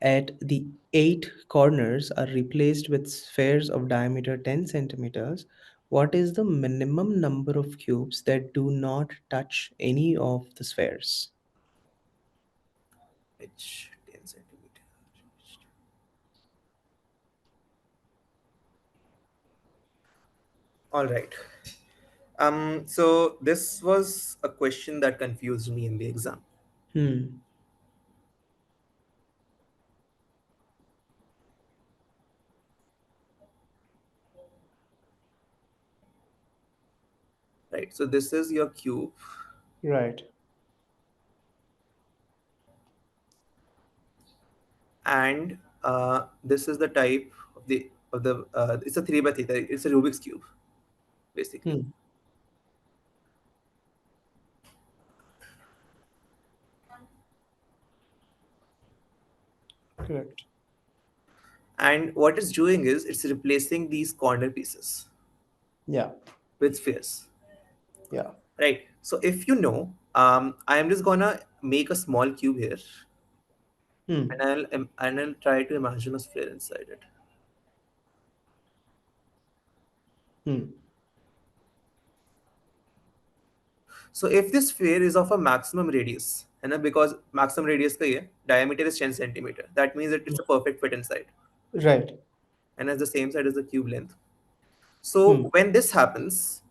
Speaker 2: at the 8 corners are replaced with spheres of diameter 10 centimeters, what is the minimum number of cubes that do not touch any of the spheres?
Speaker 1: Which 10 centimeter. All right. So this was a question that confused me in the exam.
Speaker 2: Hmm.
Speaker 1: Right. So this is your cube,
Speaker 2: Right.
Speaker 1: and this is the type of the. It's a 3 by 3. It's a Rubik's cube, basically.
Speaker 2: Hmm. Correct.
Speaker 1: And what it's doing is it's replacing these corner pieces
Speaker 2: Yeah.
Speaker 1: with spheres.
Speaker 2: Yeah.
Speaker 1: Right. So if you know, I am just gonna make a small cube here, and
Speaker 2: Hmm.
Speaker 1: I'll try to imagine a sphere inside it.
Speaker 2: Hmm.
Speaker 1: So if this sphere is of a maximum radius, and because maximum radius ka ye, diameter is 10 centimeter, that means that it's a perfect fit inside,
Speaker 2: Right.
Speaker 1: and has the same side as the cube length. So
Speaker 2: Hmm.
Speaker 1: when this happens,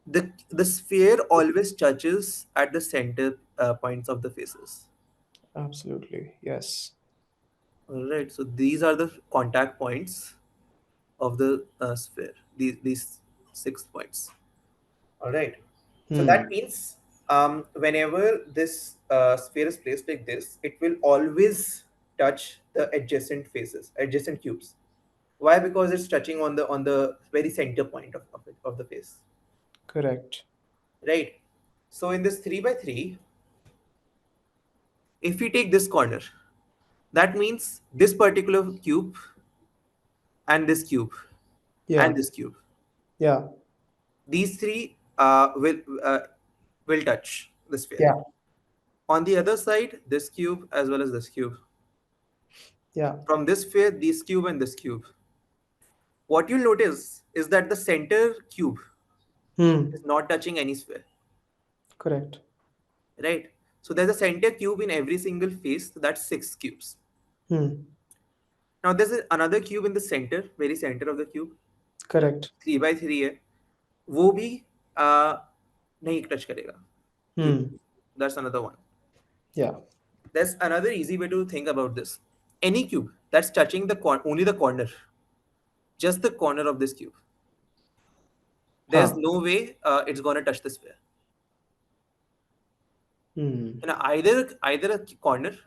Speaker 1: the sphere always touches at the center points of the faces.
Speaker 2: Absolutely. Yes.
Speaker 1: All right. So these are the contact points of the sphere. These 6 points. All right. So that
Speaker 2: Hmm.
Speaker 1: means whenever this sphere is placed like this, it will always touch the adjacent faces, adjacent cubes. Why? Because it's touching on the very center point of the face,
Speaker 2: Correct.
Speaker 1: right? So in this 3 by 3, if we take this corner, that means this particular cube and this cube and
Speaker 2: Yeah.
Speaker 1: this cube,
Speaker 2: Yeah.
Speaker 1: these three will touch the sphere.
Speaker 2: Yeah.
Speaker 1: On the other side, this cube as well as this cube.
Speaker 2: Yeah.
Speaker 1: From this sphere, this cube and this cube. What you'll notice is that the center cube
Speaker 2: Hmm.
Speaker 1: is not touching any sphere,
Speaker 2: Correct.
Speaker 1: right? So there's a center cube in every single face, so that's 6 cubes.
Speaker 2: Hmm.
Speaker 1: Now there's another cube in the center, very center of the cube, जो
Speaker 2: Correct.
Speaker 1: 3 by 3 है, वो भी uh, नहीं touch करेगा cube.
Speaker 2: Hmm.
Speaker 1: That's another one.
Speaker 2: Yeah.
Speaker 1: There's another easy way to think about this. Any cube that's touching only the corner, just the corner of this cube, there's
Speaker 2: Huh.
Speaker 1: no way it's gonna touch the sphere.
Speaker 2: Hmm.
Speaker 1: You know, either a corner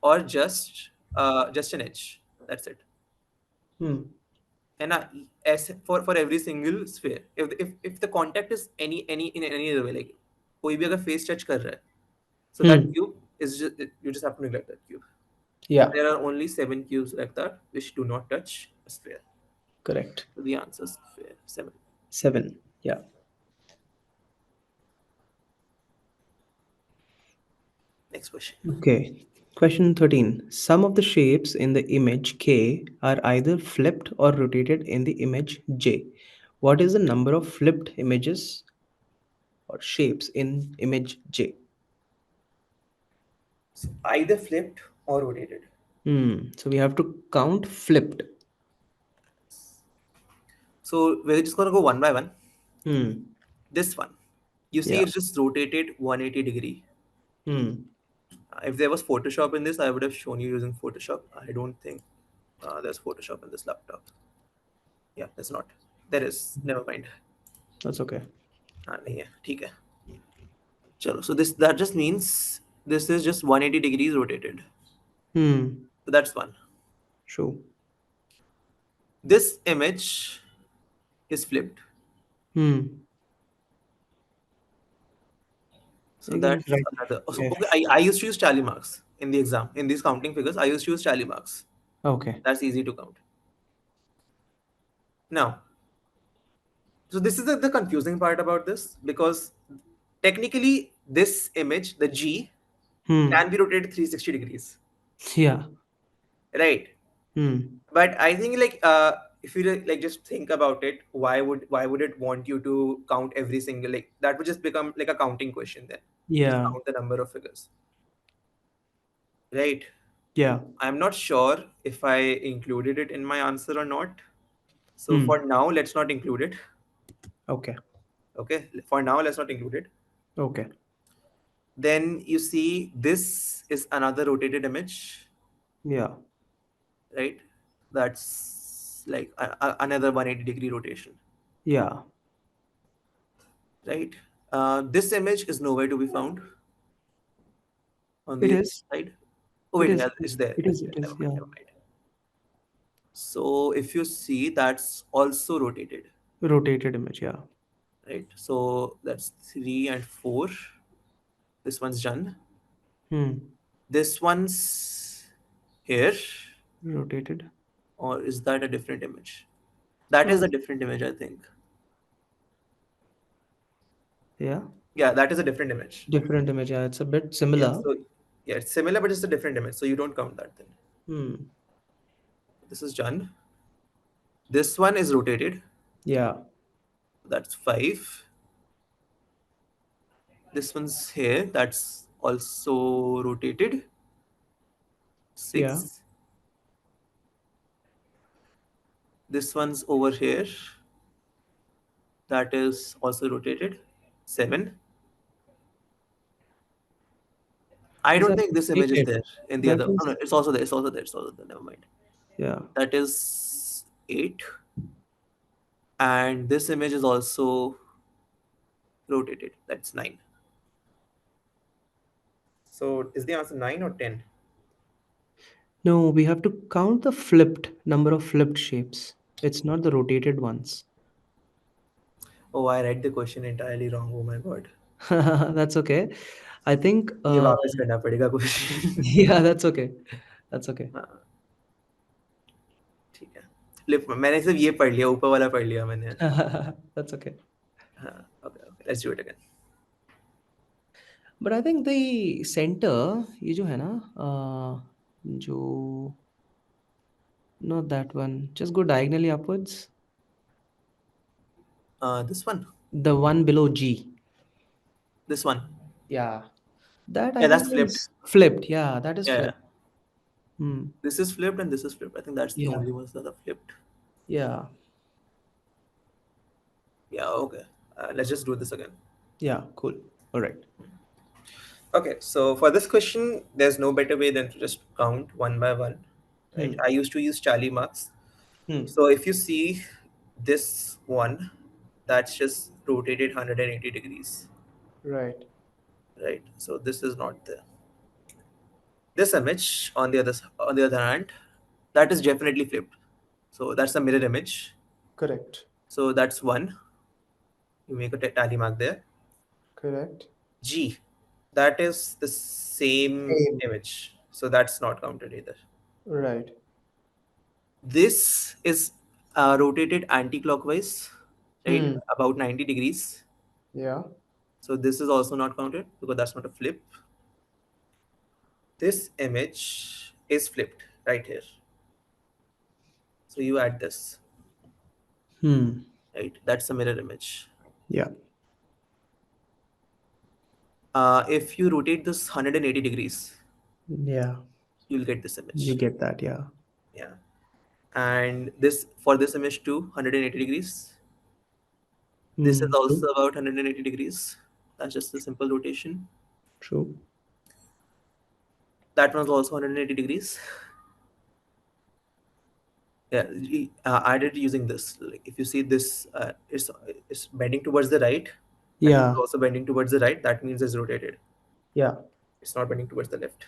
Speaker 1: or just an edge. That's it.
Speaker 2: Hmm.
Speaker 1: And as for every single sphere, if the contact is any in any other way, like कोई भी अगर face touch कर रहा है, so that
Speaker 2: Hmm.
Speaker 1: cube is just, you just have to neglect that cube.
Speaker 2: Yeah.
Speaker 1: There are only 7 cubes like that which do not touch a sphere.
Speaker 2: Correct.
Speaker 1: So the answer is sphere 7.
Speaker 2: 7. Yeah.
Speaker 1: Next question.
Speaker 2: Okay. Question 13. Some of the shapes in the image K are either flipped or rotated in the image J. What is the number of flipped images or shapes in image J?
Speaker 1: So either flipped or rotated.
Speaker 2: Hmm. So we have to count flipped.
Speaker 1: So we're just gonna go one by one.
Speaker 2: Hmm.
Speaker 1: This one, you see,
Speaker 2: Yeah.
Speaker 1: it's just rotated 180 degree.
Speaker 2: Hmm.
Speaker 1: If there was Photoshop in this, I would have shown you using Photoshop. I don't think there's Photoshop in this laptop. Yeah, there's not. There is. Never mind.
Speaker 2: That's okay.
Speaker 1: हाँ नहीं है ठीक है चलो so this that just means this is just 180 degrees rotated
Speaker 2: Hmm.
Speaker 1: so that's one.
Speaker 2: True.
Speaker 1: This image is flipped
Speaker 2: Hmm.
Speaker 1: so
Speaker 2: You can
Speaker 1: that's
Speaker 2: write
Speaker 1: another so
Speaker 2: F.
Speaker 1: okay I used to use tally marks in the exam in these counting figures I used to use tally marks
Speaker 2: Okay.
Speaker 1: that's easy to count now so this is the confusing part about this because technically this image the G can
Speaker 2: Hmm.
Speaker 1: be rotated 360 degrees
Speaker 2: Yeah.
Speaker 1: right
Speaker 2: Hmm.
Speaker 1: but I think like if you like just think about it why would it want you to count every single like that would just become like a counting question then just
Speaker 2: Yeah.
Speaker 1: count the number of figures right
Speaker 2: Yeah.
Speaker 1: I'm not sure if I included it in my answer or not so
Speaker 2: Hmm.
Speaker 1: for now let's not include it
Speaker 2: Okay.
Speaker 1: okay for now let's not include it
Speaker 2: Okay.
Speaker 1: then you see this is another rotated image
Speaker 2: Yeah.
Speaker 1: right that's like another 180-degree rotation
Speaker 2: Yeah.
Speaker 1: right this image is nowhere to be found on
Speaker 2: It
Speaker 1: the other
Speaker 2: is.
Speaker 1: side. Oh
Speaker 2: It
Speaker 1: wait,
Speaker 2: is.
Speaker 1: yeah, it's there.
Speaker 2: It
Speaker 1: It's
Speaker 2: is.
Speaker 1: there.
Speaker 2: It is.
Speaker 1: Never mind.
Speaker 2: Yeah.
Speaker 1: Never mind. So if you see, that's also rotated,
Speaker 2: Rotated image. Yeah.
Speaker 1: right? So that's 3 and 4. This one's done.
Speaker 2: Hmm.
Speaker 1: This one's here,
Speaker 2: Rotated.
Speaker 1: or is that a different image? That is
Speaker 2: No.
Speaker 1: a different image, I think.
Speaker 2: Yeah.
Speaker 1: Yeah, that is a different image.
Speaker 2: Different image. Yeah. It's a bit
Speaker 1: Yeah.
Speaker 2: similar.
Speaker 1: So yeah, it's similar, but it's a different image. So you don't count that then.
Speaker 2: Hmm.
Speaker 1: This is done. This one is rotated.
Speaker 2: Yeah.
Speaker 1: That's 5. This one's here. That's also rotated.
Speaker 2: Yeah.
Speaker 1: 6. This one's over here. That is also rotated. 7. I
Speaker 2: These
Speaker 1: don't
Speaker 2: are
Speaker 1: think this image is
Speaker 2: rotated.
Speaker 1: there in the
Speaker 2: That
Speaker 1: other. Oh
Speaker 2: is.
Speaker 1: no, it's also there. It's also there. It's also there. Never mind.
Speaker 2: Yeah.
Speaker 1: That is 8. And this image is also rotated. That's 9. So is the answer 9 or 10?
Speaker 2: No, we have to count the flipped number of flipped shapes. It's not the rotated ones.
Speaker 1: Oh, I read the question entirely wrong. Oh my god.
Speaker 2: That's okay. I think.
Speaker 1: ये वापस करना पड़ेगा question
Speaker 2: Yeah, that's okay. That's okay.
Speaker 1: हाँ ठीक है flip मैंने सिर्फ ये पढ़ लिया ऊपर वाला पढ़ लिया मैंने
Speaker 2: That's okay.
Speaker 1: हाँ okay okay let's do it again
Speaker 2: But I think the center, ये जो है ना, जो not that one. Just go diagonally upwards.
Speaker 1: This one
Speaker 2: The one below G.
Speaker 1: This one
Speaker 2: Yeah. That I
Speaker 1: yeah
Speaker 2: think
Speaker 1: that's flipped
Speaker 2: is flipped. Yeah, that is
Speaker 1: yeah, yeah.
Speaker 2: flipped. Hmm.
Speaker 1: This is flipped and this is flipped. I think that's the
Speaker 2: Yeah.
Speaker 1: only ones that are flipped.
Speaker 2: Yeah.
Speaker 1: Yeah, okay. Let's just do this again.
Speaker 2: Yeah. Cool. All right.
Speaker 1: Okay, so for this question, there's no better way than to just count one by one, right?
Speaker 2: Hmm.
Speaker 1: I used to use tally marks.
Speaker 2: Hmm.
Speaker 1: So if you see this one, that's just rotated 180 degrees,
Speaker 2: Right.
Speaker 1: right? So this is not there. This image on the other hand, that is definitely flipped. So that's a mirror image.
Speaker 2: Correct.
Speaker 1: So that's one. You make a tally mark there.
Speaker 2: Correct.
Speaker 1: G, that is the same
Speaker 2: Same.
Speaker 1: image. So that's not counted either.
Speaker 2: Right.
Speaker 1: This is rotated anti-clockwise, right?
Speaker 2: Hmm.
Speaker 1: About 90 degrees.
Speaker 2: Yeah.
Speaker 1: So this is also not counted because that's not a flip. This image is flipped right here. So you add this,
Speaker 2: Hmm.
Speaker 1: right? That's a mirror image.
Speaker 2: Yeah.
Speaker 1: If you rotate this 180 degrees,
Speaker 2: Yeah.
Speaker 1: you'll get this
Speaker 2: You
Speaker 1: image.
Speaker 2: get that. Yeah.
Speaker 1: Yeah. And this for this image too, 180 degrees. This is
Speaker 2: Hmm.
Speaker 1: also
Speaker 2: True.
Speaker 1: about 180 degrees. That's just a simple rotation.
Speaker 2: True.
Speaker 1: That one's also 180 degrees. Yeah, I did using this. Like if you see this, it's bending towards the right, and this is
Speaker 2: Yeah.
Speaker 1: also bending towards the right. That means it's rotated.
Speaker 2: Yeah.
Speaker 1: It's not bending towards the left.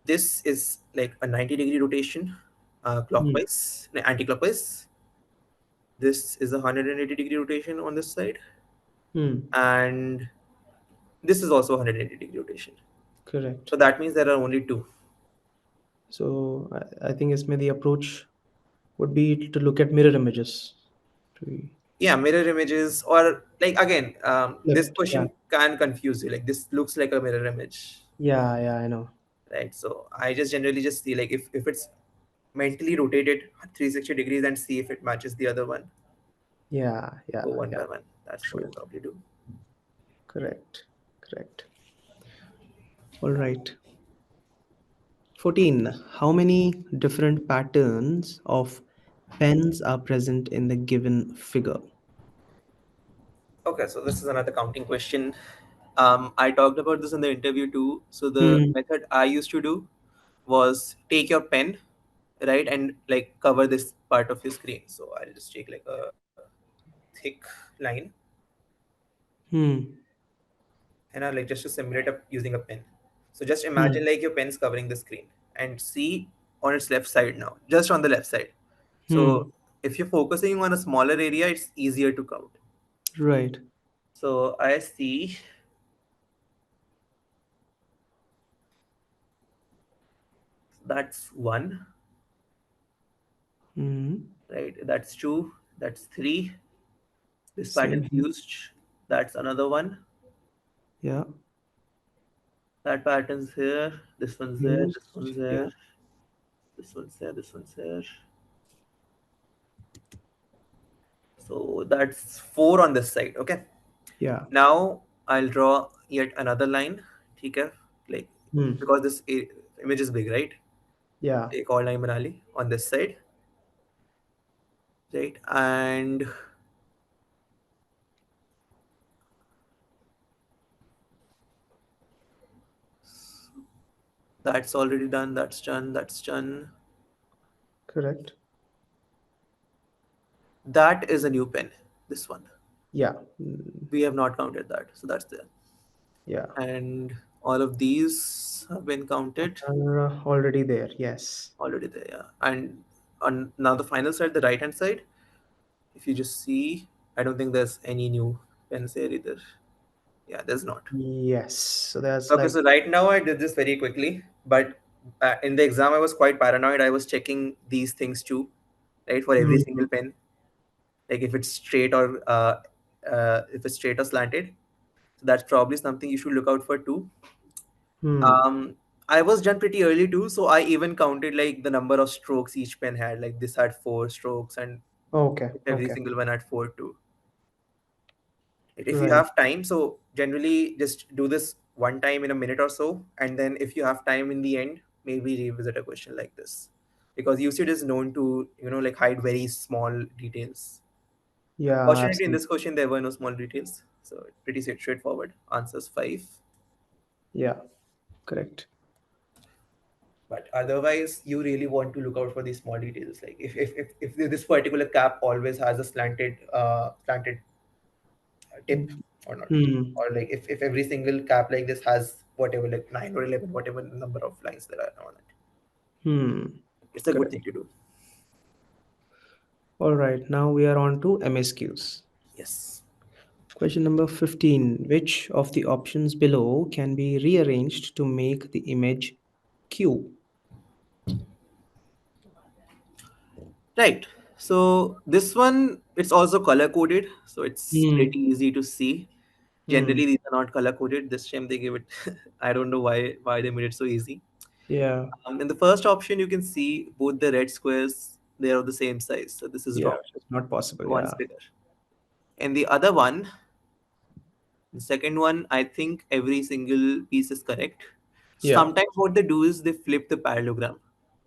Speaker 1: This is like a 90-degree rotation,
Speaker 2: Hmm.
Speaker 1: clockwise, no, anti-clockwise. This is a 180-degree rotation on this side,
Speaker 2: Hmm.
Speaker 1: and this is also 180-degree rotation.
Speaker 2: Correct.
Speaker 1: So that means there are only two.
Speaker 2: So I think इसमें the approach would be to look at mirror images. To
Speaker 1: Yeah, mirror images, or like again, this
Speaker 2: flipped. Yeah.
Speaker 1: question can confuse you. Like this looks like a mirror image,
Speaker 2: Yeah. Yeah. I know.
Speaker 1: right? So I just generally just see like if it's mentally rotated 360 degrees and see if it matches the other one.
Speaker 2: Yeah. Yeah.
Speaker 1: Go one
Speaker 2: Yeah.
Speaker 1: by one. That's what I
Speaker 2: True.
Speaker 1: probably do.
Speaker 2: Correct. Correct. All right. 14. How many different patterns of pens are present in the given figure?
Speaker 1: Okay, so this is another counting question. I talked about this in the interview too. So the
Speaker 2: Hmm.
Speaker 1: method I used to do was take your pen, right, and like cover this part of your screen. So I'll just take like a thick line,
Speaker 2: Hmm.
Speaker 1: and I'll like just to simulate up using a pen. So just imagine
Speaker 2: Hmm.
Speaker 1: like your pen's covering the screen and see on its left side now, just on the left side. So
Speaker 2: Hmm.
Speaker 1: if you're focusing on a smaller area, it's easier to count.
Speaker 2: Right.
Speaker 1: So I see that's one,
Speaker 2: Hmm.
Speaker 1: right? That's two, that's three. This
Speaker 2: Same
Speaker 1: pattern's
Speaker 2: here.
Speaker 1: used. That's another one.
Speaker 2: Yeah.
Speaker 1: That pattern's here. This one's there.
Speaker 2: Used.
Speaker 1: This one's
Speaker 2: Yeah.
Speaker 1: there. This one's there. This one's here. So that's four on this side. Okay.
Speaker 2: Yeah.
Speaker 1: Now I'll draw yet another line. Okay. Like
Speaker 2: Hmm.
Speaker 1: because this image is big, right?
Speaker 2: Yeah.
Speaker 1: Take all line Manali on this side, right? And that's already done. That's done. That's done.
Speaker 2: Correct.
Speaker 1: That is a new pen. This one.
Speaker 2: Yeah. Hmm.
Speaker 1: We have not counted that. So that's there.
Speaker 2: Yeah.
Speaker 1: And all of these have been counted
Speaker 2: Are already there. Yes.
Speaker 1: already there. Yeah. And on now the final side, the right hand side, if you just see, I don't think there's any new pens there either. Yeah, there's not.
Speaker 2: Yes. So there's
Speaker 1: Okay,
Speaker 2: like.
Speaker 1: so right now I did this very quickly, but in the exam I was quite paranoid. I was checking these things too, right, for every
Speaker 2: Hmm.
Speaker 1: single pen, like if it's straight or if it's straight or slanted. So that's probably something you should look out for too.
Speaker 2: Hmm.
Speaker 1: Um, I was done pretty early too, so I even counted like the number of strokes each pen had. Like this had four strokes, and
Speaker 2: Okay.
Speaker 1: every
Speaker 2: Okay.
Speaker 1: single one had four too. If you
Speaker 2: Right.
Speaker 1: have time, so generally just do this one time in a minute or so, and then if you have time in the end, maybe revisit a question like this, because UCEED is known to like hide very small details.
Speaker 2: Yeah.
Speaker 1: Fortunately, in
Speaker 2: Absolutely.
Speaker 1: this question there were no small details, so pretty straightforward. Answers five.
Speaker 2: Yeah. Correct.
Speaker 1: But otherwise you really want to look out for these small details, like if this particular cap always has a slanted tip or not,
Speaker 2: Hmm.
Speaker 1: or like if every single cap like this has whatever like 9 or 11 whatever number of lines there are on it,
Speaker 2: Hmm.
Speaker 1: it's a good
Speaker 2: Correct.
Speaker 1: thing to do.
Speaker 2: All right. Now we are on to MSQs.
Speaker 1: Yes.
Speaker 2: Question number 15. Which of the options below can be rearranged to make the image Q?
Speaker 1: Right, so this one it's also color coded, so it's
Speaker 2: Hmm.
Speaker 1: pretty easy to see.
Speaker 2: Hmm.
Speaker 1: Generally these are not color coded. This time they give it I don't know why they made it so easy.
Speaker 2: Yeah.
Speaker 1: In the first option, you can see both the red squares, they are of the same size. So this is
Speaker 2: Yeah.
Speaker 1: wrong.
Speaker 2: It's not possible.
Speaker 1: One's
Speaker 2: Yeah.
Speaker 1: bigger. And the other one, the second one, I think every single piece is correct.
Speaker 2: Yeah.
Speaker 1: Sometimes what they do is they flip the parallelogram.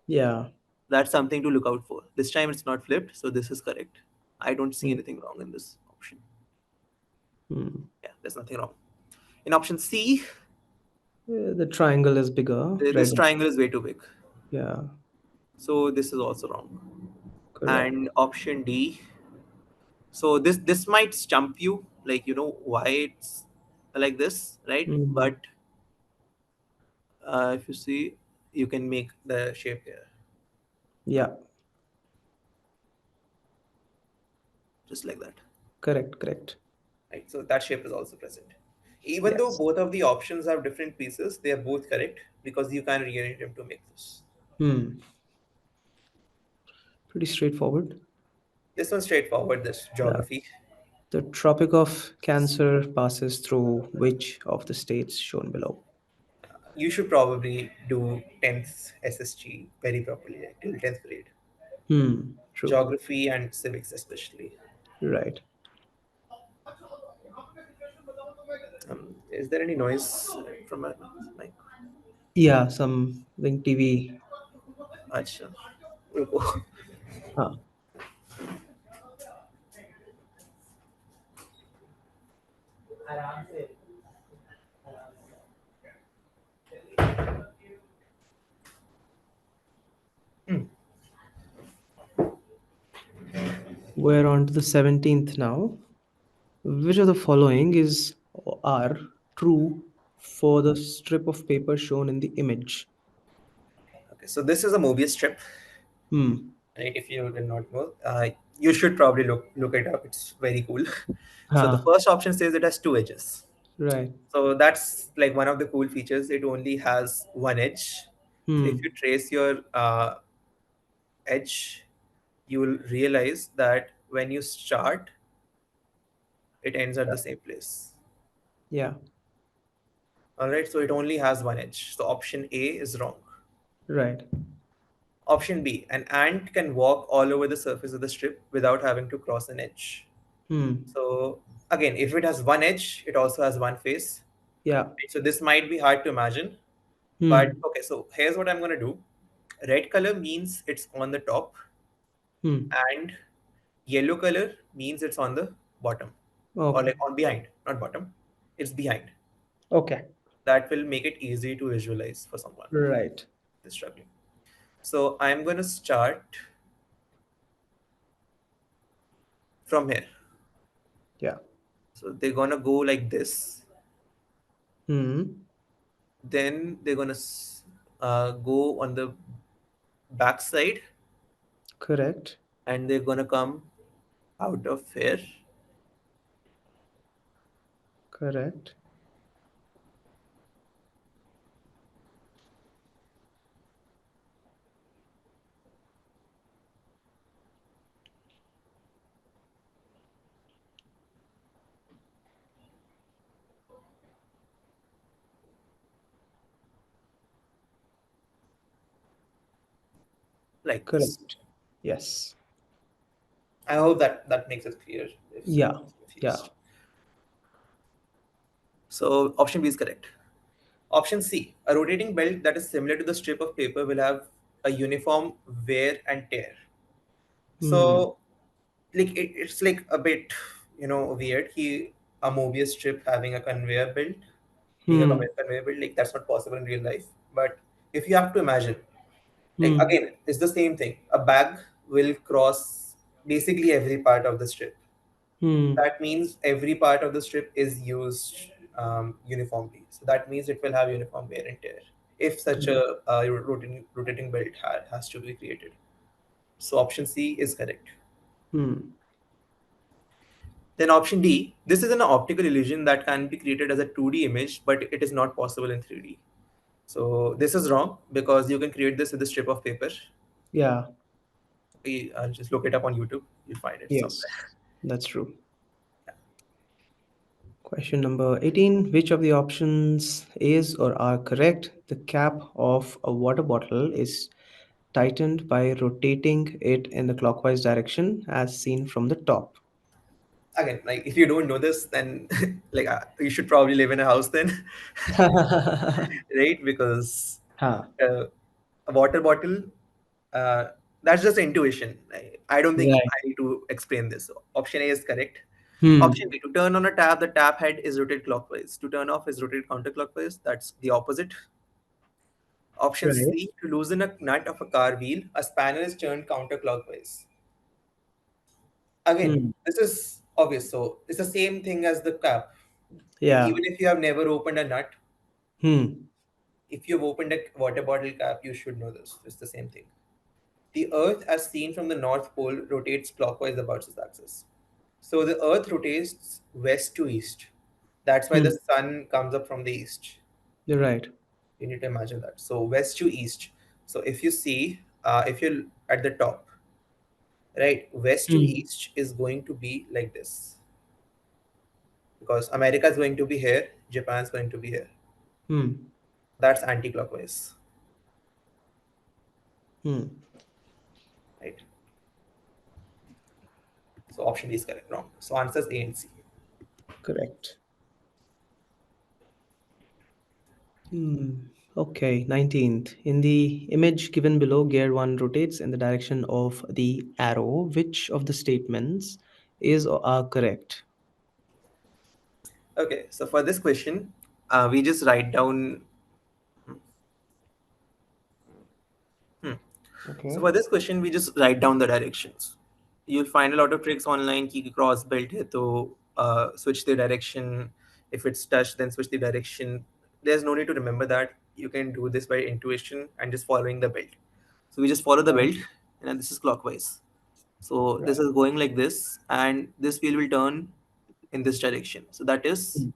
Speaker 2: Yeah.
Speaker 1: That's something to look out for. This time it's not flipped, so this is correct. I don't see
Speaker 2: Hmm.
Speaker 1: anything wrong in this option.
Speaker 2: Hmm.
Speaker 1: Yeah, there's nothing wrong. In option C,
Speaker 2: The triangle is bigger.
Speaker 1: this
Speaker 2: Red.
Speaker 1: triangle is way too big.
Speaker 2: Yeah.
Speaker 1: So this is also wrong.
Speaker 2: Correct.
Speaker 1: And option D. So this might stump you, like you know why it's like this, right?
Speaker 2: Hmm.
Speaker 1: But if you see, you can make the shape here,
Speaker 2: Yeah.
Speaker 1: just like that,
Speaker 2: Correct. Correct.
Speaker 1: right? So that shape is also present. Even though
Speaker 2: Yes.
Speaker 1: both of the options have different pieces, they are both correct because you can rearrange them to make this.
Speaker 2: Hmm. Pretty straightforward.
Speaker 1: This one's straightforward. This
Speaker 2: Yeah.
Speaker 1: geography.
Speaker 2: The Tropic of Cancer passes through which of the states shown below?
Speaker 1: You should probably do 10th SSG very properly, like till 10th grade.
Speaker 2: Hmm. True.
Speaker 1: Geography and civics especially.
Speaker 2: Right.
Speaker 1: Is there any noise from my mic?
Speaker 2: Yeah. Some think TV.
Speaker 1: Acha. रुको.
Speaker 2: Huh. We're on to the 17th now. Which of the following is or are true for the strip of paper shown in the image?
Speaker 1: Okay, so this is a Mobius strip,
Speaker 2: Hmm.
Speaker 1: right? If you did not know, you should probably look it up. It's very cool. So the
Speaker 2: Huh.
Speaker 1: first option says it has two edges.
Speaker 2: Right.
Speaker 1: So that's like one of the cool features. It only has one edge. So if you
Speaker 2: Hmm.
Speaker 1: trace your edge, you will realize that when you start, it ends at
Speaker 2: Yeah.
Speaker 1: the same place.
Speaker 2: Yeah.
Speaker 1: All right, so it only has one edge. So option A is wrong.
Speaker 2: Right.
Speaker 1: Option B, an ant can walk all over the surface of the strip without having to cross an edge.
Speaker 2: Hmm.
Speaker 1: So again, if it has one edge, it also has one face.
Speaker 2: Yeah.
Speaker 1: So this might be hard to imagine, but
Speaker 2: Hmm.
Speaker 1: okay, so here's what I'm gonna do. Red color means it's on the top,
Speaker 2: Hmm.
Speaker 1: and yellow color means it's on the bottom, or
Speaker 2: Okay.
Speaker 1: like on behind, not bottom. It's behind.
Speaker 2: Okay.
Speaker 1: That will make it easy to visualize for someone
Speaker 2: Right.
Speaker 1: who's struggling. So I'm gonna start from here.
Speaker 2: Yeah.
Speaker 1: So they're gonna go like this.
Speaker 2: Hmm.
Speaker 1: Then they're gonna go on the back side,
Speaker 2: Correct.
Speaker 1: and they're gonna come out of here.
Speaker 2: Correct.
Speaker 1: Like this.
Speaker 2: Correct. Yes.
Speaker 1: I hope that makes it clear if
Speaker 2: Yeah.
Speaker 1: someone is
Speaker 2: Yeah.
Speaker 1: confused. So option B is correct. Option C, a rotating belt that is similar to the strip of paper will have a uniform wear and tear.
Speaker 2: Hmm.
Speaker 1: So like it's like a bit weird. A Mobius strip having a conveyor belt, being a
Speaker 2: Hmm.
Speaker 1: conveyor belt, like that's not possible in real life. But if you have to imagine, like
Speaker 2: Hmm.
Speaker 1: again, it's the same thing. A bag will cross basically every part of the strip.
Speaker 2: Hmm.
Speaker 1: That means every part of the strip is used uniformly. So that means it will have uniform wear and tear if such a
Speaker 2: Correct.
Speaker 1: rotating belt has to be created. So option C is correct.
Speaker 2: Hmm.
Speaker 1: Then option D, this is an optical illusion that can be created as a 2D image, but it is not possible in 3D. So this is wrong because you can create this with a strip of paper.
Speaker 2: Yeah.
Speaker 1: I'll just look it up on YouTube. You'll find it somewhere.
Speaker 2: Yes. That's true. Question number 18. Which of the options is or are correct? The cap of a water bottle is tightened by rotating it in the clockwise direction as seen from the top.
Speaker 1: Again, like if you don't know this, then like you should probably live in a house then, right? Because
Speaker 2: Huh.
Speaker 1: uh, a water bottle, uh, that's just intuition. I don't think
Speaker 2: Right.
Speaker 1: I need to explain this. So option A is correct. Option
Speaker 2: Hmm.
Speaker 1: B, to turn on a tap, the tap head is rotated clockwise. To turn off is rotated counterclockwise. That's the opposite. Option
Speaker 2: Right.
Speaker 1: C, to loosen a nut of a car wheel, a spanner is turned counterclockwise. Again,
Speaker 2: Hmm.
Speaker 1: this is obvious. So it's the same thing as the cap. Like
Speaker 2: Yeah.
Speaker 1: even if you have never opened a nut,
Speaker 2: Hmm.
Speaker 1: if you've opened a water bottle cap, you should know this. It's the same thing. The Earth, as seen from the North Pole, rotates clockwise about its axis. So the Earth rotates west to east. That's why the
Speaker 2: Hmm.
Speaker 1: sun comes up from the east.
Speaker 2: You're right.
Speaker 1: You need to imagine that. So west to east. So if you see, if you're at the top, right, west to
Speaker 2: Hmm.
Speaker 1: east is going to be like this because America is going to be here, Japan is going to be here.
Speaker 2: Hmm.
Speaker 1: That's anti-clockwise,
Speaker 2: Hmm.
Speaker 1: right? So option D is correct. Wrong. So answers A and C.
Speaker 2: Correct. Hmm. Okay, 19th. In the image given below, gear 1 rotates in the direction of the arrow. Which of the statements is or are correct?
Speaker 1: Okay. So for this question, we just write down. Hmm. So
Speaker 2: Okay.
Speaker 1: for this question, we just write down the directions. You'll find a lot of tricks online. कि cross belt है तो switch the direction. If it's touch, then switch the direction. There's no need to remember that. You can do this by intuition and just following the belt. So we just follow the
Speaker 2: Right.
Speaker 1: belt, and then this is clockwise. So this
Speaker 2: Right.
Speaker 1: is going like this, and this wheel will turn in this direction. So that is
Speaker 2: Hmm.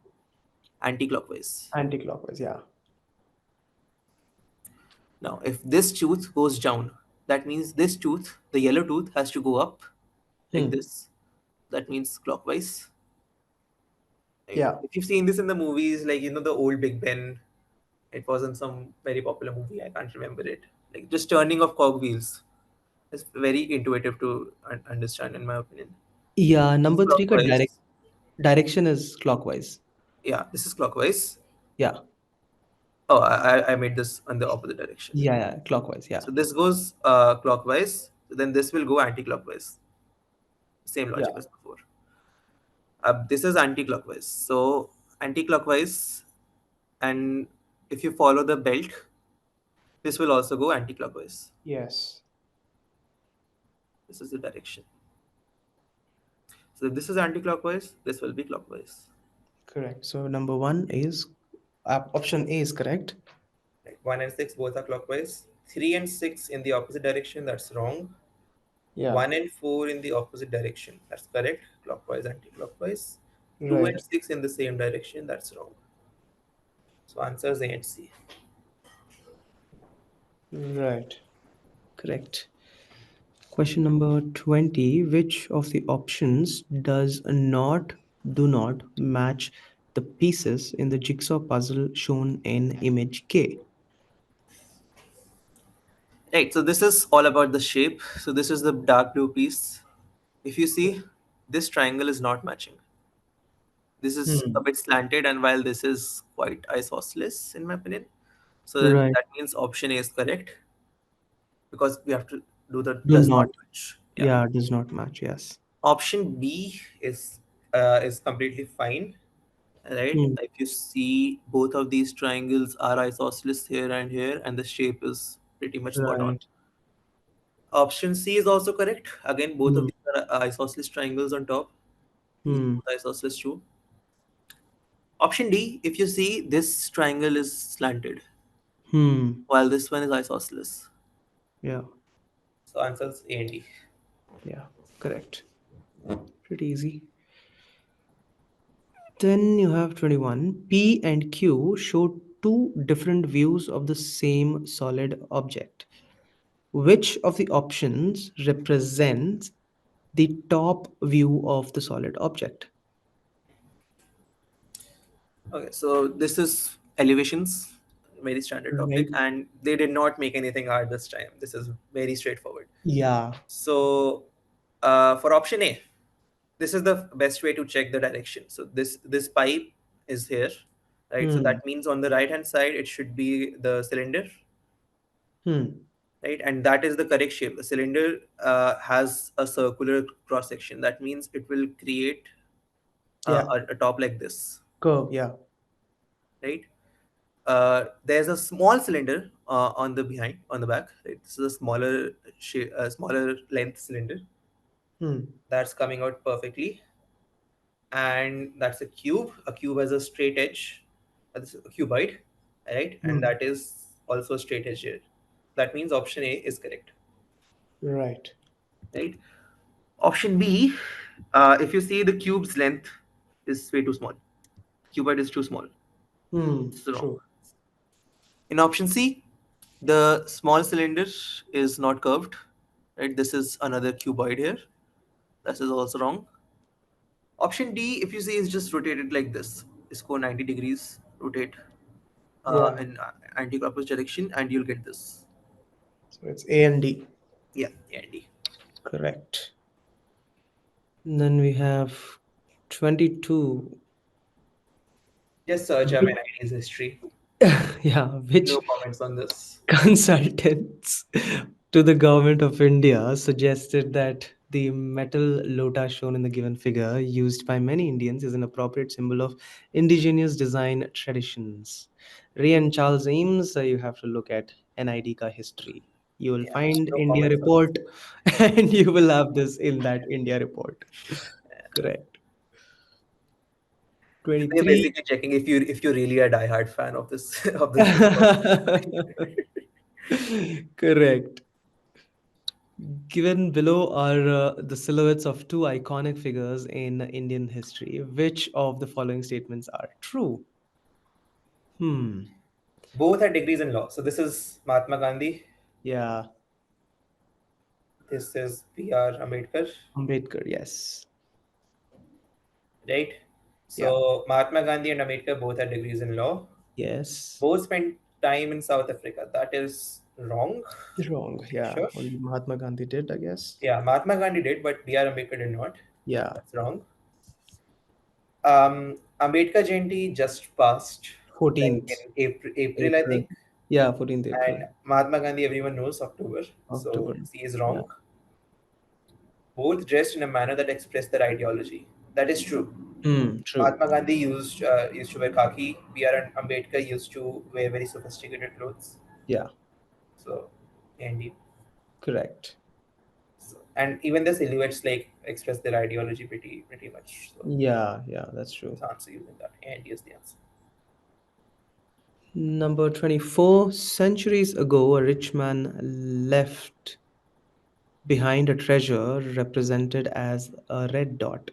Speaker 1: anti-clockwise.
Speaker 2: Anti-clockwise, yeah.
Speaker 1: Now, if this tooth goes down, that means this tooth, the yellow tooth, has to go up like
Speaker 2: Hmm.
Speaker 1: this. That means clockwise. Right?
Speaker 2: Yeah.
Speaker 1: If you've seen this in the movies, like the old Big Ben, it was in some very popular movie. I can't remember it. Like just turning of cogwheels. It's very intuitive to understand, in my opinion.
Speaker 2: Yeah,
Speaker 1: It's
Speaker 2: number 3 ka
Speaker 1: clockwise.
Speaker 2: direction is clockwise.
Speaker 1: Yeah, this is clockwise.
Speaker 2: Yeah.
Speaker 1: Oh, I made this on the opposite direction.
Speaker 2: Yeah, yeah, clockwise, yeah.
Speaker 1: So this goes clockwise. So then this will go anti-clockwise. Same
Speaker 2: Yeah.
Speaker 1: logic as before. This is anti-clockwise. So anti-clockwise, and if you follow the belt, this will also go anti-clockwise.
Speaker 2: Yes.
Speaker 1: This is the direction. So if this is anti-clockwise, this will be clockwise.
Speaker 2: Correct. So number 1 is option A is correct.
Speaker 1: Right? 1 and 6 both are clockwise. 3 and 6 in the opposite direction. That's wrong.
Speaker 2: Yeah.
Speaker 1: 1 and 4 in the opposite direction. That's correct. Clockwise, anti-clockwise. Two
Speaker 2: Right.
Speaker 1: and six in the same direction. That's wrong. So answers A and C.
Speaker 2: Right. Correct. Question number 20. Which of the options do not match the pieces in the jigsaw puzzle shown in image K?
Speaker 1: Right. So this is all about the shape. So this is the dark blue piece. If you see, this triangle is not matching. This is a
Speaker 2: Hmm.
Speaker 1: bit slanted, and while this is quite isosceles, in my opinion. So
Speaker 2: Right.
Speaker 1: that means option A is correct because we have to do the
Speaker 2: Do
Speaker 1: does not
Speaker 2: not.
Speaker 1: match. Yeah.
Speaker 2: Yeah, does not match. Yes.
Speaker 1: Option B is completely fine, right?
Speaker 2: Hmm.
Speaker 1: If you see, both of these triangles are isosceles here and here, and the shape is pretty much spot on.
Speaker 2: Right.
Speaker 1: Option C is also correct. Again, both of
Speaker 2: Hmm.
Speaker 1: these are isosceles triangles on top. These
Speaker 2: Hmm.
Speaker 1: both are isosceles too. Option D, if you see, this triangle is slanted,
Speaker 2: Hmm.
Speaker 1: while this one is isosceles.
Speaker 2: Yeah.
Speaker 1: So answers A and D.
Speaker 2: Yeah. Correct. Pretty easy. Then you have 21. P and Q show two different views of the same solid object. Which of the options represents the top view of the solid object?
Speaker 1: Okay, so this is elevations, very standard topic,
Speaker 2: Right.
Speaker 1: and they did not make anything hard this time. This is very straightforward.
Speaker 2: Yeah.
Speaker 1: So, for option A, this is the best way to check the direction. So this pipe is here, right? So
Speaker 2: Hmm.
Speaker 1: that means on the right hand side it should be the cylinder,
Speaker 2: Hmm.
Speaker 1: right? And that is the correct shape. The cylinder has a circular cross section. That means it will create
Speaker 2: Yeah.
Speaker 1: a top like this,
Speaker 2: Curve. Yeah.
Speaker 1: right? There's a small cylinder on the behind, on the back. Right? This is a smaller length cylinder
Speaker 2: Hmm.
Speaker 1: that's coming out perfectly, and that's a cube. A cube has a straight edge. That's a cuboid, right? And
Speaker 2: Hmm.
Speaker 1: that is also a straight edge here. That means option A is correct,
Speaker 2: Right.
Speaker 1: right? Option B, if you see the cube's length is way too small. Cuboid is too small.
Speaker 2: Hmm.
Speaker 1: This is wrong.
Speaker 2: True.
Speaker 1: In option C, the small cylinder is not curved. Right? This is another cuboid here. This is also wrong. Option D, if you see, is just rotated like this. Isco 90 degrees rotate
Speaker 2: Yeah.
Speaker 1: in anti-clockwise direction, and you'll get this.
Speaker 2: So it's A and D.
Speaker 1: Yeah, A and D.
Speaker 2: Correct. And then we have 22.
Speaker 1: Just search
Speaker 2: Which,
Speaker 1: Amenity's history.
Speaker 2: yeah, which
Speaker 1: No comments on this.
Speaker 2: consultants to the government of India suggested that the metal lota shown in the given figure, used by many Indians, is an appropriate symbol of indigenous design traditions. Ray and Charles Eames, you have to look at NID ka history. You will
Speaker 1: Yeah,
Speaker 2: find
Speaker 1: no
Speaker 2: India
Speaker 1: comments on this.
Speaker 2: report, and you will have this in that India report. Correct.
Speaker 1: They're
Speaker 2: 23.
Speaker 1: basically checking if you're really a diehard fan of this of this group of.
Speaker 2: Correct. Given below are the silhouettes of two iconic figures in Indian history. Which of the following statements are true? Hmm.
Speaker 1: Both had degrees in law. So this is Mahatma Gandhi.
Speaker 2: Yeah.
Speaker 1: This is B.R. Ambedkar,
Speaker 2: Ambedkar, yes.
Speaker 1: right?
Speaker 2: Yeah.
Speaker 1: So Mahatma Gandhi and Ambedkar both had degrees in law.
Speaker 2: Yes.
Speaker 1: Both spent time in South Africa. That is wrong.
Speaker 2: Wrong. Yeah.
Speaker 1: Sure.
Speaker 2: Only Mahatma Gandhi did, I guess.
Speaker 1: Yeah, Mahatma Gandhi did, but B.R. Ambedkar did not.
Speaker 2: Yeah.
Speaker 1: That's wrong. Ambedkar Jayanti just passed, like
Speaker 2: 14th
Speaker 1: in April, I
Speaker 2: April.
Speaker 1: think.
Speaker 2: Yeah, 14th April.
Speaker 1: And Mahatma Gandhi, everyone knows, October.
Speaker 2: October.
Speaker 1: So C is
Speaker 2: Yeah.
Speaker 1: wrong. Both dressed in a manner that expressed their ideology. That is true.
Speaker 2: Hmm. True.
Speaker 1: Mahatma Gandhi used to wear khaki. B.R. Ambedkar used to wear very sophisticated clothes.
Speaker 2: Yeah.
Speaker 1: So, and
Speaker 2: Correct.
Speaker 1: and even the silhouettes like express their ideology pretty much. So,
Speaker 2: Yeah. Yeah. That's true.
Speaker 1: the answer using that. And is the answer.
Speaker 2: Number 24. Centuries ago, a rich man left behind a treasure represented as a red dot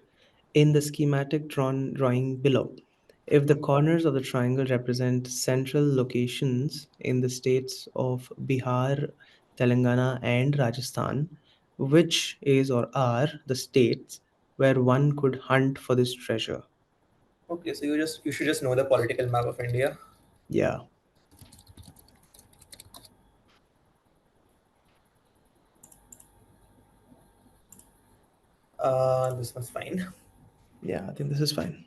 Speaker 2: in the schematic drawing below. If the corners of the triangle represent central locations in the states of Bihar, Telangana, and Rajasthan, which is or are the states where one could hunt for this treasure?
Speaker 1: Okay, so you should just know the political map of India.
Speaker 2: Yeah,
Speaker 1: This one's fine.
Speaker 2: yeah, I think this is fine.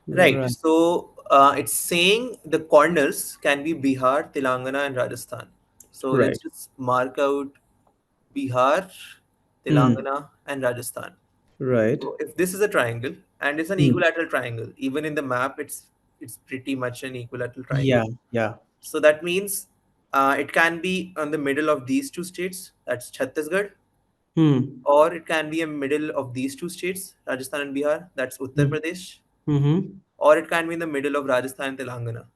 Speaker 1: Right.
Speaker 2: Right,
Speaker 1: So it's saying the corners can be Bihar, Telangana, and Rajasthan. So let's
Speaker 2: right.
Speaker 1: just mark out Bihar,
Speaker 2: Hmm.
Speaker 1: Telangana, and Rajasthan.
Speaker 2: Right.
Speaker 1: So if this is a triangle and it's an
Speaker 2: Hmm.
Speaker 1: equilateral triangle, even in the map, it's pretty much an equilateral triangle.
Speaker 2: Yeah, yeah.
Speaker 1: So that means it can be on the middle of these two states. That's Chhattisgarh,
Speaker 2: Hmm.
Speaker 1: or it can be a middle of these two states, Rajasthan and Bihar. That's Uttar
Speaker 2: Hmm.
Speaker 1: Pradesh,
Speaker 2: Mm-hmm.
Speaker 1: or it can be in the middle of Rajasthan and Telangana,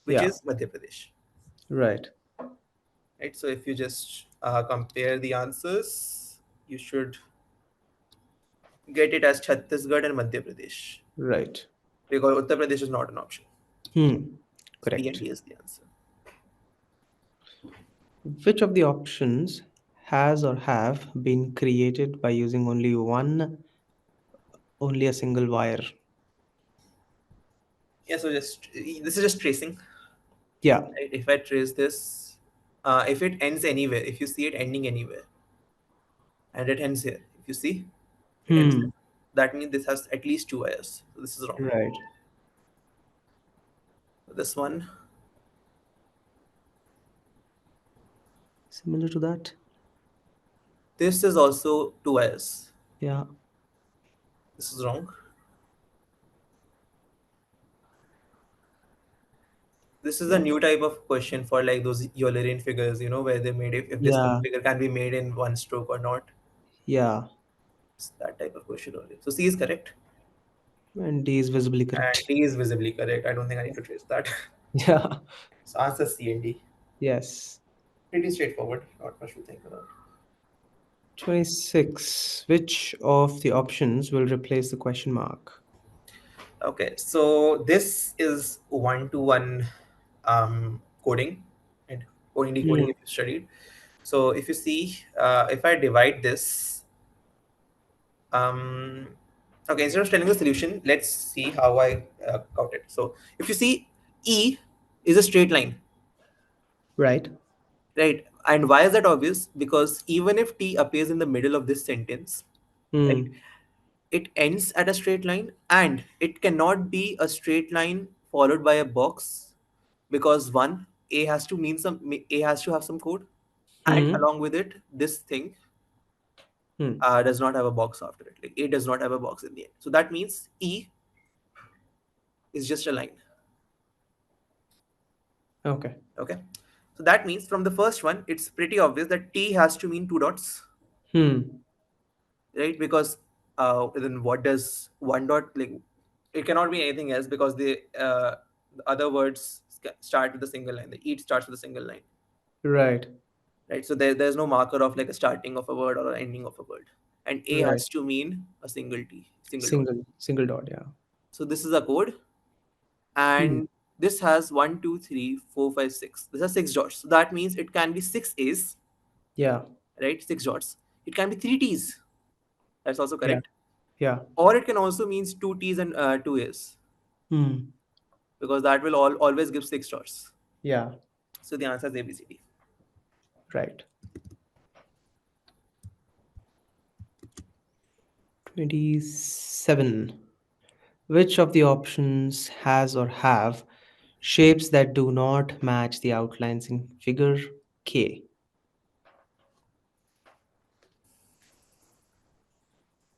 Speaker 1: which
Speaker 2: Yeah,
Speaker 1: is Madhya Pradesh.
Speaker 2: right.
Speaker 1: Right. So if you just compare the answers, you should get it as Chhattisgarh and Madhya Pradesh,
Speaker 2: Right.
Speaker 1: because Uttar Pradesh is not an option.
Speaker 2: Hmm.
Speaker 1: So B and
Speaker 2: Correct.
Speaker 1: D is the answer.
Speaker 2: Which of the options has or have been created by using only a single wire?
Speaker 1: Yeah. So just this is just tracing.
Speaker 2: Yeah.
Speaker 1: Right? If I trace this, if it ends anywhere, if you see it ending anywhere, and it ends here, if you see, it ends here.
Speaker 2: Hmm.
Speaker 1: That means this has at least two wires. So this is wrong.
Speaker 2: Right.
Speaker 1: This one,
Speaker 2: Similar to that?
Speaker 1: this is also two wires.
Speaker 2: Yeah.
Speaker 1: This is wrong. This is a
Speaker 2: Yeah.
Speaker 1: new type of question for like those Eulerian figures, where they made if this
Speaker 2: Yeah.
Speaker 1: figure can be made in one stroke or not.
Speaker 2: Yeah.
Speaker 1: It's that type of question only. So C is correct.
Speaker 2: And D is visibly
Speaker 1: And
Speaker 2: correct.
Speaker 1: D is visibly correct. I don't think I need to trace that.
Speaker 2: Yeah.
Speaker 1: So answer C and D.
Speaker 2: Yes.
Speaker 1: Pretty straightforward. Not much to think about.
Speaker 2: 26. Which of the options will replace the question mark?
Speaker 1: Okay, so this is one-to-one coding and coding decoding
Speaker 2: Hmm.
Speaker 1: if you studied. So if you see, if I divide this, um, okay, instead of telling the solution, let's see how I count it. So if you see, E is a straight line,
Speaker 2: Right.
Speaker 1: right? And why is that obvious? Because even if T appears in the middle of this sentence, right,
Speaker 2: Hmm.
Speaker 1: it ends at a straight line, and it cannot be a straight line followed by a box, because one, A has to have some code, and
Speaker 2: Hmm.
Speaker 1: along with it, this thing
Speaker 2: Hmm.
Speaker 1: does not have a box after it. Like A does not have a box in the end. So that means E is just a line.
Speaker 2: Okay.
Speaker 1: Okay. So that means from the first one, it's pretty obvious that T has to mean two dots,
Speaker 2: Hmm.
Speaker 1: right? Because then what does one dot like? It cannot be anything else, because the other words start with a single line. The eat starts with a single line,
Speaker 2: Right.
Speaker 1: right? So there's no marker of like a starting of a word or an ending of a word, and A
Speaker 2: Right.
Speaker 1: has to mean a single dot.
Speaker 2: Single dot. Yeah.
Speaker 1: So this is a code,
Speaker 2: Hmm.
Speaker 1: and this has one, two, three, four, five, six. This has six dots. So that means it can be six A's,
Speaker 2: Yeah.
Speaker 1: right? Six dots. It can be three T's. That's also
Speaker 2: Yeah.
Speaker 1: correct.
Speaker 2: Yeah.
Speaker 1: Or it can also means two T's and two A's,
Speaker 2: Hmm.
Speaker 1: because that will always give six dots.
Speaker 2: Yeah.
Speaker 1: So the answer is ABCD.
Speaker 2: Right. 27. Which of the options has or have shapes that do not match the outlines in figure K?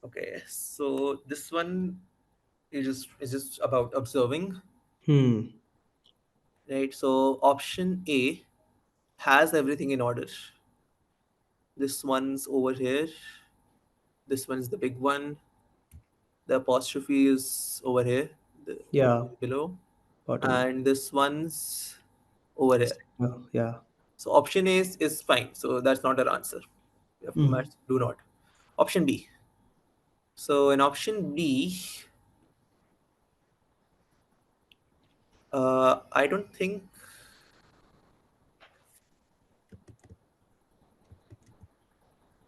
Speaker 1: Okay, so this one is just about observing,
Speaker 2: Hmm.
Speaker 1: right? So option A has everything in order. This one's over here. This one's the big one. The apostrophe is over here, over
Speaker 2: Yeah.
Speaker 1: here below,
Speaker 2: Bottom.
Speaker 1: and this one's over here.
Speaker 2: Yeah.
Speaker 1: So option A is fine. So that's not our answer. We have to
Speaker 2: Hmm.
Speaker 1: match. Do not. Option B. So in option B, I don't think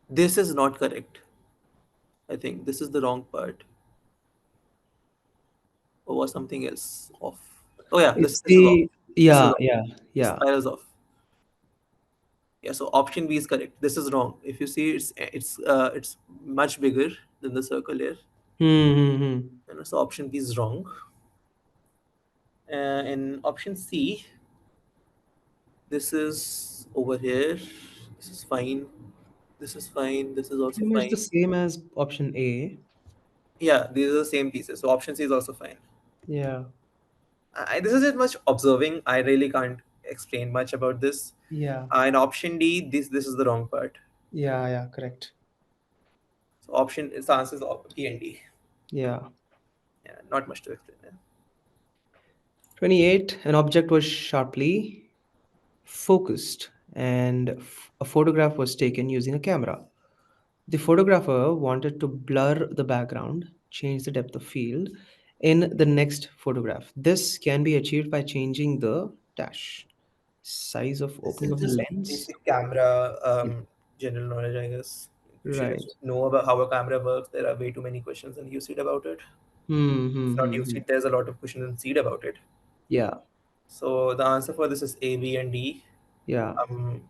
Speaker 1: this is not correct. I think this is the wrong part, or was something else off? Oh yeah, this
Speaker 2: It's
Speaker 1: this is off.
Speaker 2: the
Speaker 1: This is
Speaker 2: yeah,
Speaker 1: off.
Speaker 2: yeah,
Speaker 1: The
Speaker 2: yeah.
Speaker 1: spiral is off. Yeah, so option B is correct. This is wrong. If you see, it's much bigger than the circle here.
Speaker 2: Hmm. Hmm. Hmm.
Speaker 1: So option B is wrong. In option C, this is over here. This is fine. This is fine. This is also
Speaker 2: Pretty much the
Speaker 1: fine.
Speaker 2: same as option A.
Speaker 1: Yeah, these are the same pieces. So option C is also fine.
Speaker 2: Yeah.
Speaker 1: This is just much observing. I really can't explain much about this.
Speaker 2: Yeah.
Speaker 1: In option D, this is the wrong part.
Speaker 2: Yeah. Yeah. Correct.
Speaker 1: So option is the answer is B and D.
Speaker 2: Yeah.
Speaker 1: Yeah, not much to explain there.
Speaker 2: 28. An object was sharply focused and a photograph was taken using a camera. The photographer wanted to blur the background, change the depth of field in the next photograph. This can be achieved by changing the dash size of
Speaker 1: This
Speaker 2: opening
Speaker 1: is
Speaker 2: of the
Speaker 1: just
Speaker 2: lens.
Speaker 1: basic camera
Speaker 2: Yeah.
Speaker 1: general knowledge, I guess. You should
Speaker 2: Right.
Speaker 1: just know about how a camera works. There are way too many questions in UCEED about it.
Speaker 2: Hmm, hmm,
Speaker 1: It's not
Speaker 2: hmm, hmm.
Speaker 1: UCEED, there's a lot of questions in SEED about it.
Speaker 2: Yeah.
Speaker 1: So the answer for this is A, B, and D.
Speaker 2: Yeah.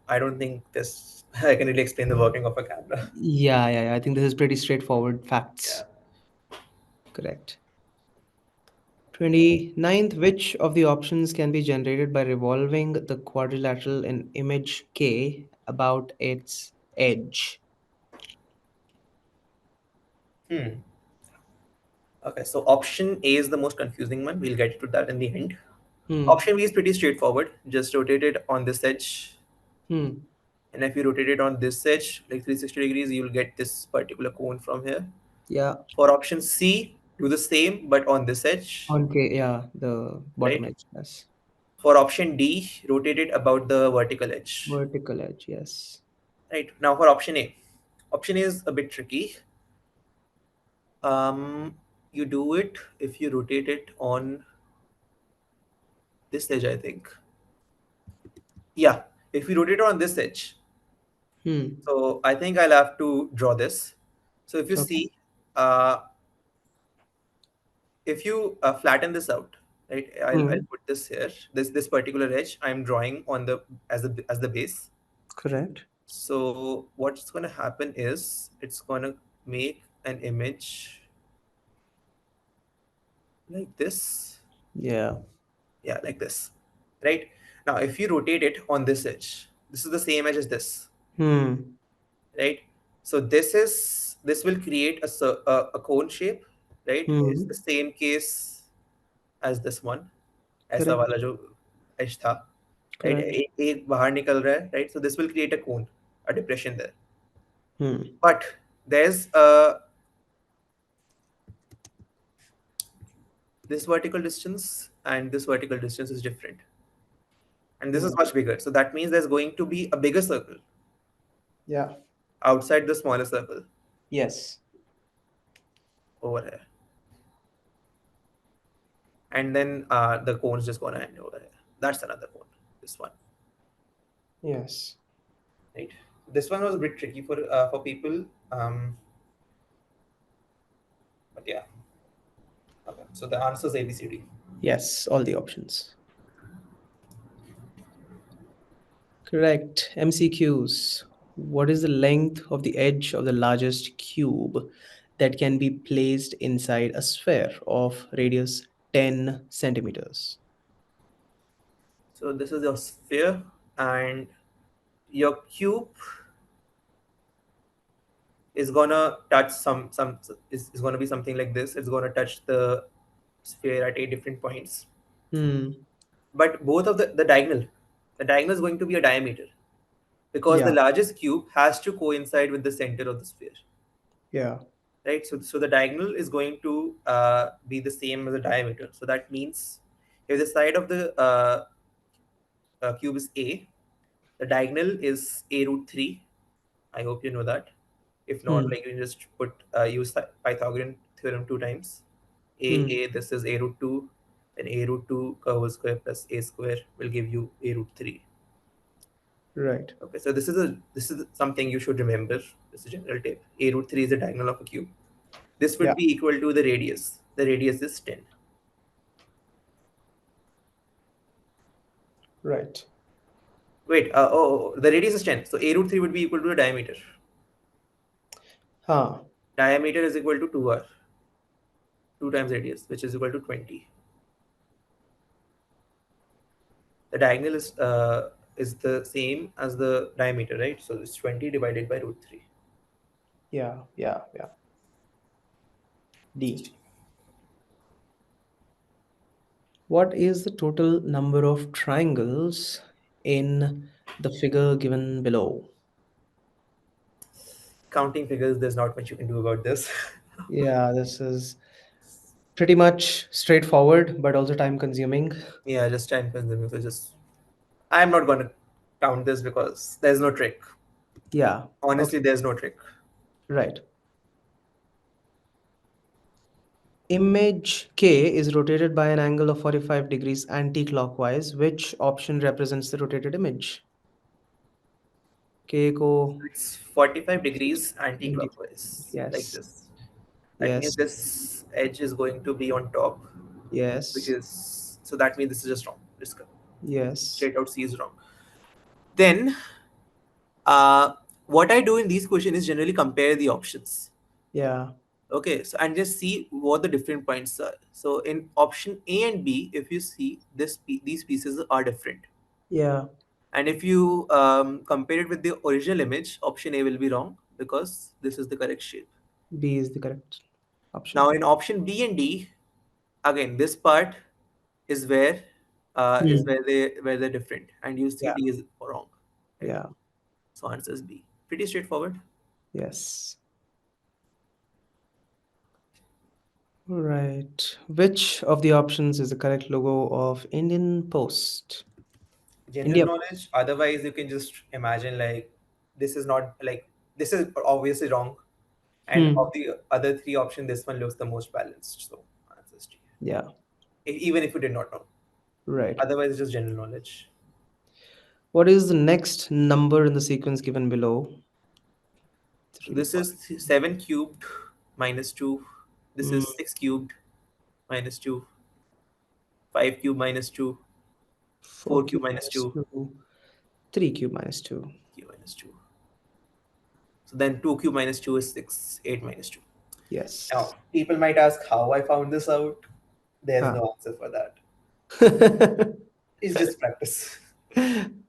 Speaker 1: I don't think this I can really explain the working of a camera.
Speaker 2: Yeah, yeah, yeah. I think this is pretty straightforward
Speaker 1: Yeah.
Speaker 2: facts. Correct. 29th, which of the options can be generated by revolving the quadrilateral in image K about its edge?
Speaker 1: Okay, so option A is the most confusing one. We'll get to that in the end.
Speaker 2: Hmm.
Speaker 1: Option B is pretty straightforward. Just rotate it on this edge,
Speaker 2: Hmm.
Speaker 1: and if you rotate it on this edge, like 360 degrees, you will get this particular cone from here.
Speaker 2: Yeah.
Speaker 1: For option C, do the same but on this edge,
Speaker 2: Okay. Yeah. The bottom
Speaker 1: right?
Speaker 2: edge. Yes.
Speaker 1: For option D, rotate it about the vertical edge,
Speaker 2: Vertical edge. Yes.
Speaker 1: right? Now for option A is a bit tricky. Um, you do it if you rotate it on this edge, I think. Yeah, if you rotate it on this edge.
Speaker 2: Hmm.
Speaker 1: So I think I'll have to draw this. So if you
Speaker 2: Okay.
Speaker 1: see, if you flatten this out, right? I'll
Speaker 2: Hmm.
Speaker 1: put this here. This particular edge I'm drawing on the as the base.
Speaker 2: Correct.
Speaker 1: So what's going to happen is it's going to make an image like this.
Speaker 2: Yeah.
Speaker 1: Yeah, like this, right? Now if you rotate it on this edge, this is the same edge as this,
Speaker 2: Hmm.
Speaker 1: right? So this will create a cone shape, right? It's the
Speaker 2: Hmm.
Speaker 1: same case as this one, ऐसा
Speaker 2: Correct.
Speaker 1: वाला जो edge था, right?
Speaker 2: Correct.
Speaker 1: एक बाहर निकल रहा है, right? So this will create a cone, a depression there.
Speaker 2: Hmm.
Speaker 1: But there's this vertical distance and this vertical distance is different, and this is
Speaker 2: Hmm.
Speaker 1: much bigger. So that means there's going to be a bigger circle
Speaker 2: Yeah.
Speaker 1: outside the smaller circle
Speaker 2: Yes.
Speaker 1: over here, and then the cone's just gonna end over here. That's another cone. This one,
Speaker 2: Yes.
Speaker 1: right? This one was a bit tricky for people, but yeah. Okay. So the answer is ABCD.
Speaker 2: Yes. All the options. Correct. MCQs. What is the length of the edge of the largest cube that can be placed inside a sphere of radius 10 centimeters?
Speaker 1: So this is your sphere, and your cube is gonna touch is gonna be something like this. It's gonna touch the sphere at 8 different points.
Speaker 2: Hmm.
Speaker 1: But both of the diagonal is going to be a diameter because the
Speaker 2: Yeah.
Speaker 1: largest cube has to coincide with the center of the sphere,
Speaker 2: Yeah.
Speaker 1: right? So the diagonal is going to be the same as the diameter. So that means if the side of the cube is A, the diagonal is A root 3. I hope you know that. If not,
Speaker 2: Hmm.
Speaker 1: like you can just use Pythagorean theorem 2 times.
Speaker 2: Hmm.
Speaker 1: This is A root 2, then A root 2 whole square plus A square will give you A root 3.
Speaker 2: Right.
Speaker 1: Okay, so this is something you should remember. This is a general tip. A root 3 is the diagonal of a cube. This
Speaker 2: Yeah.
Speaker 1: would be equal to the radius. The radius is 10.
Speaker 2: Right.
Speaker 1: Wait, the radius is 10. So A root 3 would be equal to the diameter.
Speaker 2: Huh.
Speaker 1: Diameter is equal to 2r, 2 times radius, which is equal to 20. The diagonal is the same as the diameter, right? So it's 20 divided by root 3.
Speaker 2: Yeah. Yeah. Yeah. D.
Speaker 1: 60.
Speaker 2: What is the total number of triangles in the figure given below?
Speaker 1: Counting figures, there's not much you can do about this.
Speaker 2: Yeah, this is pretty much straightforward, but also time consuming.
Speaker 1: Yeah, just time consuming. So just, I'm not going to count this because there's no trick.
Speaker 2: Yeah. Okay.
Speaker 1: Honestly, there's no trick.
Speaker 2: Right. Image K is rotated by an angle of 45 degrees anti-clockwise. Which option represents the rotated image? K ko
Speaker 1: It's 45 degrees
Speaker 2: anti.
Speaker 1: anti-clockwise, like
Speaker 2: Yes.
Speaker 1: this. That means
Speaker 2: Yes.
Speaker 1: this edge is going to be on top, which
Speaker 2: Yes.
Speaker 1: is, so that means this is just wrong. Just
Speaker 2: Yes.
Speaker 1: straight out C is wrong. Then, uh, what I do in these questions is generally compare the options.
Speaker 2: Yeah.
Speaker 1: Okay, so and just see what the different points are. So in option A and B, if you see these pieces are different,
Speaker 2: Yeah.
Speaker 1: and if you compare it with the original image, option A will be wrong because this is the correct shape.
Speaker 2: B is the correct
Speaker 1: Now
Speaker 2: option.
Speaker 1: in option B and D, again this part is where is
Speaker 2: Hmm.
Speaker 1: where they're different, and
Speaker 2: Yeah.
Speaker 1: UCD is wrong, right?
Speaker 2: Yeah.
Speaker 1: So answer is B. Pretty straightforward.
Speaker 2: Yes. Right. Which of the options is the correct logo of Indian Post?
Speaker 1: General
Speaker 2: India.
Speaker 1: knowledge. Otherwise, you can just imagine like this is not like this is obviously wrong, and of
Speaker 2: Hmm.
Speaker 1: the other three options, this one looks the most balanced. So answer is D.
Speaker 2: Yeah.
Speaker 1: Even if you did not know.
Speaker 2: Right.
Speaker 1: Otherwise, it's just general knowledge.
Speaker 2: What is the next number in the sequence given below?
Speaker 1: So
Speaker 2: 3,
Speaker 1: this
Speaker 2: 5.
Speaker 1: is 7 cubed minus 2. This
Speaker 2: Hmm.
Speaker 1: is 6 cubed minus 2. 5 cubed minus 2.
Speaker 2: 4
Speaker 1: 4
Speaker 2: cube
Speaker 1: cubed minus
Speaker 2: minus
Speaker 1: 2.
Speaker 2: 2. 3 cube minus 2.
Speaker 1: Cube minus 2. So then 2 cube minus 2 is 6. 8 minus 2.
Speaker 2: Yes.
Speaker 1: Now, people might ask how I found this out. There's
Speaker 2: Huh.
Speaker 1: no answer for that. It's just practice.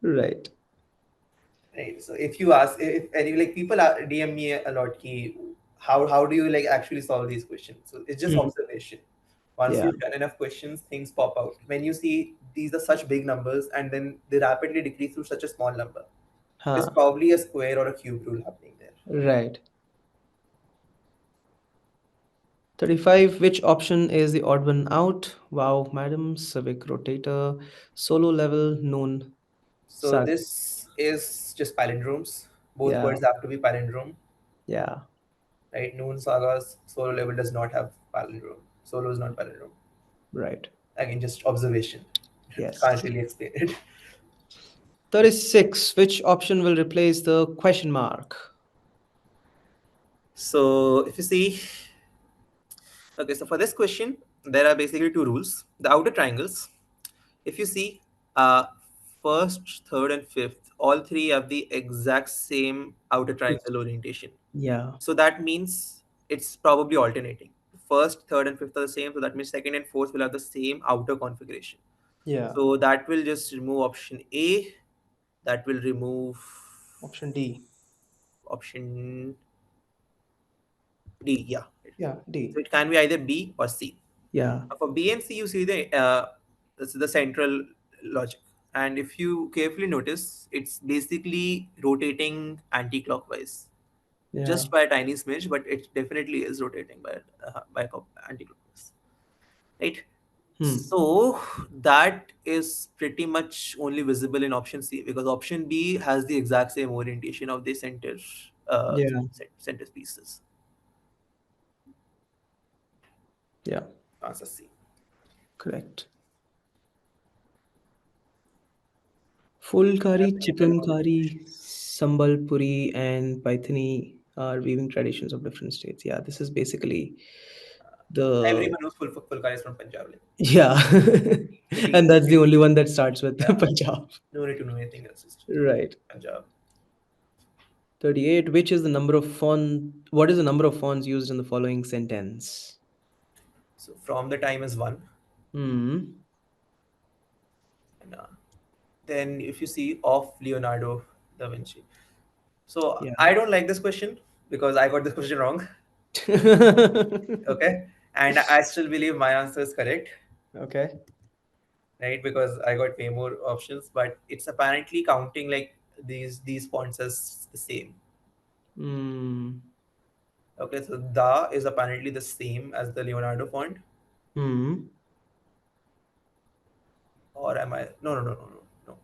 Speaker 2: Right.
Speaker 1: Right. So if you ask, if any like people DM me a lot, ki, how do you like actually solve these questions? So it's just
Speaker 2: Hmm.
Speaker 1: observation. Once
Speaker 2: Yeah.
Speaker 1: you've done enough questions, things pop out. When you see these are such big numbers and then they rapidly decrease to such a small number, there's
Speaker 2: Huh.
Speaker 1: probably a square or a cube rule happening there.
Speaker 2: Right. 35. Which option is the odd one out? Wow, madam. Civic rotator. Solo level known.
Speaker 1: So
Speaker 2: Saga.
Speaker 1: this is just palindromes. Both
Speaker 2: Yeah.
Speaker 1: words have to be palindrome,
Speaker 2: Yeah.
Speaker 1: right? Noon Saga's solo level does not have palindrome. Solo is not palindrome.
Speaker 2: Right.
Speaker 1: Again, just observation. Can't
Speaker 2: Yes.
Speaker 1: really explain it.
Speaker 2: 36. Which option will replace the question mark?
Speaker 1: So if you see, okay, so for this question, there are basically two rules. The outer triangles, if you see, uh, first, third, and fifth, all three have the exact same outer
Speaker 2: It's,
Speaker 1: triangle orientation.
Speaker 2: yeah.
Speaker 1: So that means it's probably alternating. First, third, and fifth are the same. So that means second and fourth will have the same outer configuration.
Speaker 2: Yeah.
Speaker 1: So that will just remove option A. That will remove
Speaker 2: Option D.
Speaker 1: option D. Yeah.
Speaker 2: Yeah,
Speaker 1: So
Speaker 2: D.
Speaker 1: it can be either B or C.
Speaker 2: Yeah.
Speaker 1: For B and C, you see the central logic, and if you carefully notice, it's basically rotating anti-clockwise,
Speaker 2: Yeah.
Speaker 1: just by a tiny smidge, but it definitely is rotating anti-clockwise, right?
Speaker 2: Hmm.
Speaker 1: So that is pretty much only visible in option C because option B has the exact same orientation of the
Speaker 2: Yeah.
Speaker 1: center pieces.
Speaker 2: Yeah.
Speaker 1: Answer C.
Speaker 2: Correct. Full
Speaker 1: That's
Speaker 2: curry,
Speaker 1: the general
Speaker 2: chicken
Speaker 1: knowledge question.
Speaker 2: curry, sambal puri, and paithani are weaving traditions of different states. Yeah, this is basically the
Speaker 1: Everyone knows full is from Punjab. Like,
Speaker 2: yeah,
Speaker 1: pretty,
Speaker 2: and that's the only one that starts with
Speaker 1: yeah.
Speaker 2: Punjab.
Speaker 1: No need to know anything else. Just
Speaker 2: Right.
Speaker 1: Punjab.
Speaker 2: 38. Which is the number of font? What is the number of fonts used in the following sentence?
Speaker 1: So from the time is one.
Speaker 2: Hmm.
Speaker 1: And, then if you see of Leonardo da Vinci. So
Speaker 2: Yeah.
Speaker 1: I don't like this question because I got this question wrong. Okay. And I still believe my answer is correct,
Speaker 2: Okay.
Speaker 1: right? Because I got way more options, but it's apparently counting like these fonts as the same.
Speaker 2: Hmm.
Speaker 1: Okay, so da is apparently the same as the Leonardo font,
Speaker 2: Hmm.
Speaker 1: or am I? No, no, no, no, no, no.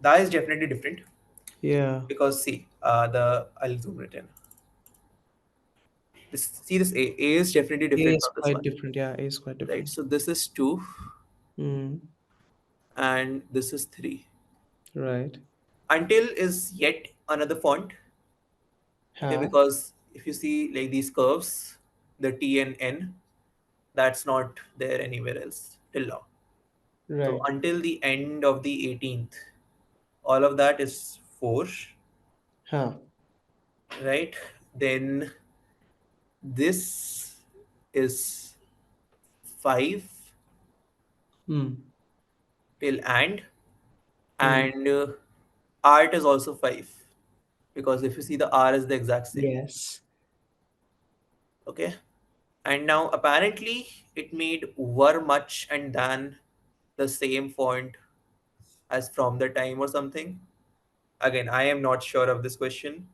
Speaker 1: Da is definitely different
Speaker 2: Yeah.
Speaker 1: because see, the I'll zoom it in. This A is definitely
Speaker 2: A
Speaker 1: different
Speaker 2: is
Speaker 1: from this
Speaker 2: quite
Speaker 1: one,
Speaker 2: different. Yeah, A is quite
Speaker 1: right?
Speaker 2: different.
Speaker 1: So this is 2
Speaker 2: Hmm.
Speaker 1: and this is 3.
Speaker 2: Right.
Speaker 1: Until is yet another font, okay?
Speaker 2: Huh.
Speaker 1: Because if you see like these curves, the T and N, that's not there anywhere else till now. So
Speaker 2: Right.
Speaker 1: until the end of the 18th, all of that is 4,
Speaker 2: Huh.
Speaker 1: right? Then this is 5
Speaker 2: Hmm.
Speaker 1: till
Speaker 2: Hmm.
Speaker 1: and art is also 5 because if you see the R is the exact same.
Speaker 2: Yes.
Speaker 1: Okay. And now apparently it made were much and than the same font as from the time or something. Again, I am not sure of this question.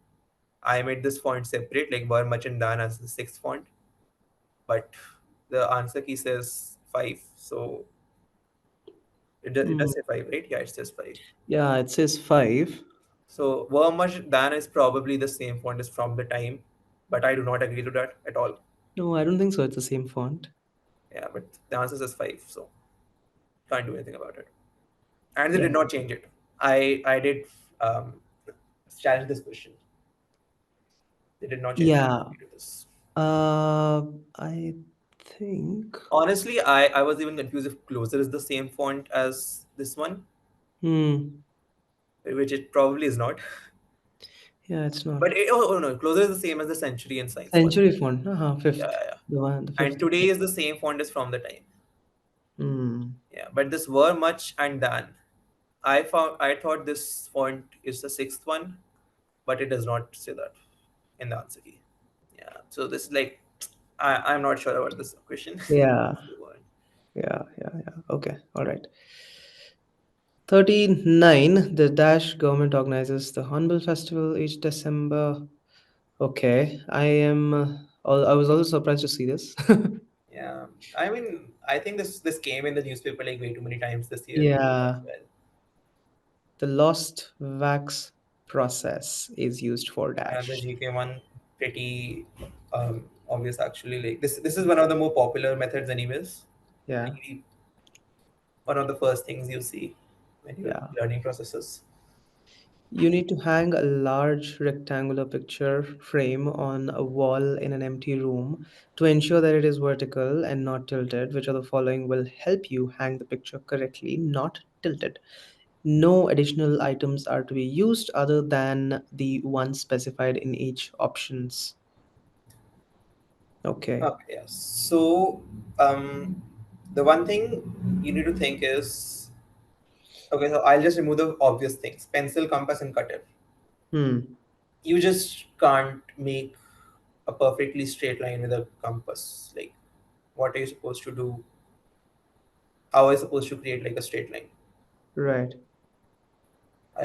Speaker 1: I made this font separate, like Bar Much and Dan as the sixth font, but the answer key says five, so it
Speaker 2: Hmm.
Speaker 1: does say five, right? Yeah, it says five.
Speaker 2: Yeah, it says 5.
Speaker 1: So Much Dan is probably the same font as from the time, but I do not agree to that at all.
Speaker 2: No, I don't think so. It's the same font.
Speaker 1: Yeah, but the answer says five, so can't do anything about it. And they
Speaker 2: Yeah.
Speaker 1: did not change it. I did um, challenge this question. They did not change
Speaker 2: Yeah.
Speaker 1: it to this.
Speaker 2: I think.
Speaker 1: Honestly, I was even confused if Closer is the same font as this one,
Speaker 2: Hmm.
Speaker 1: which it probably is not.
Speaker 2: Yeah, it's not.
Speaker 1: But oh no, Closer is the same as the Century and Science font.
Speaker 2: Century font.
Speaker 1: Yeah,
Speaker 2: Fifth.
Speaker 1: yeah, yeah.
Speaker 2: The
Speaker 1: And
Speaker 2: fifth.
Speaker 1: today
Speaker 2: Yeah.
Speaker 1: is the same font as From the Time.
Speaker 2: Hmm.
Speaker 1: Yeah, but this Were Much and Dan. I thought this font is the sixth one, but it does not say that in the answer key. Yeah. So this is like I'm not sure about this question.
Speaker 2: Yeah.
Speaker 1: Let's move on.
Speaker 2: Yeah. Okay. All right. 39. The Dash government organizes the Hornbill Festival each December. Okay. I was also surprised to see this.
Speaker 1: Yeah. I mean, I think this came in the newspaper like way too many times this year as
Speaker 2: Yeah.
Speaker 1: well.
Speaker 2: The lost wax process is used for
Speaker 1: Yeah, the
Speaker 2: Dash.
Speaker 1: GK one pretty obvious actually. Like this is one of the more popular methods anyways.
Speaker 2: Yeah.
Speaker 1: Like one of the first things you see when you're
Speaker 2: Yeah.
Speaker 1: learning processes.
Speaker 2: You need to hang a large rectangular picture frame on a wall in an empty room to ensure that it is vertical and not tilted. Which of the following will help you hang the picture correctly, not tilted? No additional items are to be used other than the ones specified in each options. Okay.
Speaker 1: Okay, yes. So um the one thing you need to think is okay, so I'll just remove the obvious things. Pencil, compass, and cutter.
Speaker 2: Hmm.
Speaker 1: You just can't make a perfectly straight line with a compass. Like what are you supposed to do? How are you supposed to create like a straight line?
Speaker 2: Right.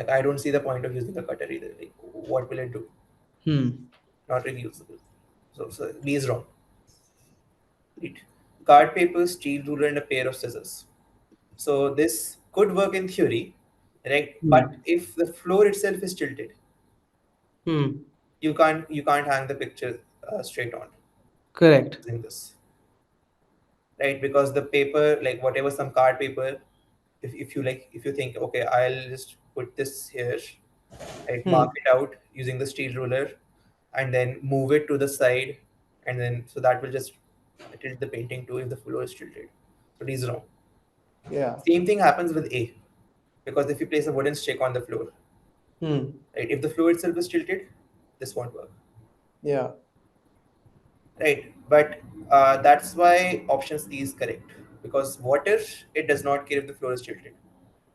Speaker 1: I don't see the point of using a cutter either. Like what will it do?
Speaker 2: Hmm.
Speaker 1: Not really usable. So B is wrong. Right. Card paper, steel ruler, and a pair of scissors. So this could work in theory, right? But
Speaker 2: Hmm.
Speaker 1: if the floor itself is tilted,
Speaker 2: Hmm.
Speaker 1: you can't hang the picture straight on
Speaker 2: Correct.
Speaker 1: using this, right? Because the paper, like whatever some card paper, if you think okay, I'll just put this here, right?
Speaker 2: Hmm.
Speaker 1: Mark it out using the steel ruler, and then move it to the side, and then so that will just tilt the painting too if the floor is tilted. So these wrong.
Speaker 2: Yeah.
Speaker 1: Same thing happens with A because if you place a wooden stick on the floor,
Speaker 2: Hmm.
Speaker 1: right? If the floor itself is tilted, this won't work,
Speaker 2: Yeah.
Speaker 1: right? But that's why option C is correct because water it does not care if the floor is tilted.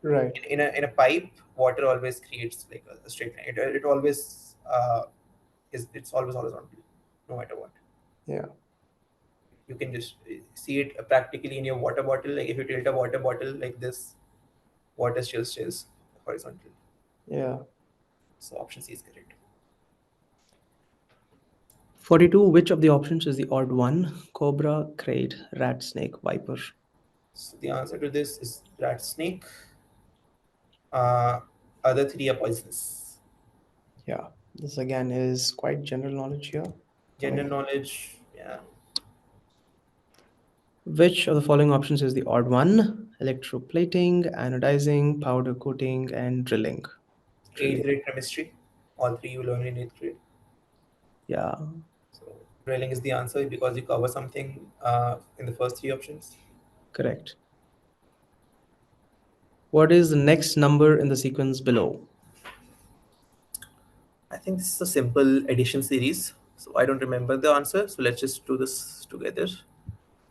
Speaker 2: Right.
Speaker 1: In a pipe, water always creates like a straight line. It always it's always on blue, no matter what.
Speaker 2: Yeah.
Speaker 1: You can just see it practically in your water bottle. Like if you tilt a water bottle like this, water still stays horizontal.
Speaker 2: Yeah.
Speaker 1: So option C is correct.
Speaker 2: 42. Which of the options is the odd one? Cobra, crate, rat, snake, viper.
Speaker 1: So the answer to this is rat snake. Uh, other three are poisonous.
Speaker 2: Yeah. This again is quite general knowledge here.
Speaker 1: General
Speaker 2: Coming.
Speaker 1: knowledge, yeah.
Speaker 2: Which of the following options is the odd one? Electroplating, anodizing, powder coating, and drilling.
Speaker 1: Eighth
Speaker 2: Drilling.
Speaker 1: grade chemistry. All three you learn in eighth grade.
Speaker 2: Yeah.
Speaker 1: So drilling is the answer because you cover something in the first three options.
Speaker 2: Correct. What is the next number in the sequence below?
Speaker 1: I think this is a simple addition series. So I don't remember the answer. So let's just do this together.
Speaker 2: Hmm.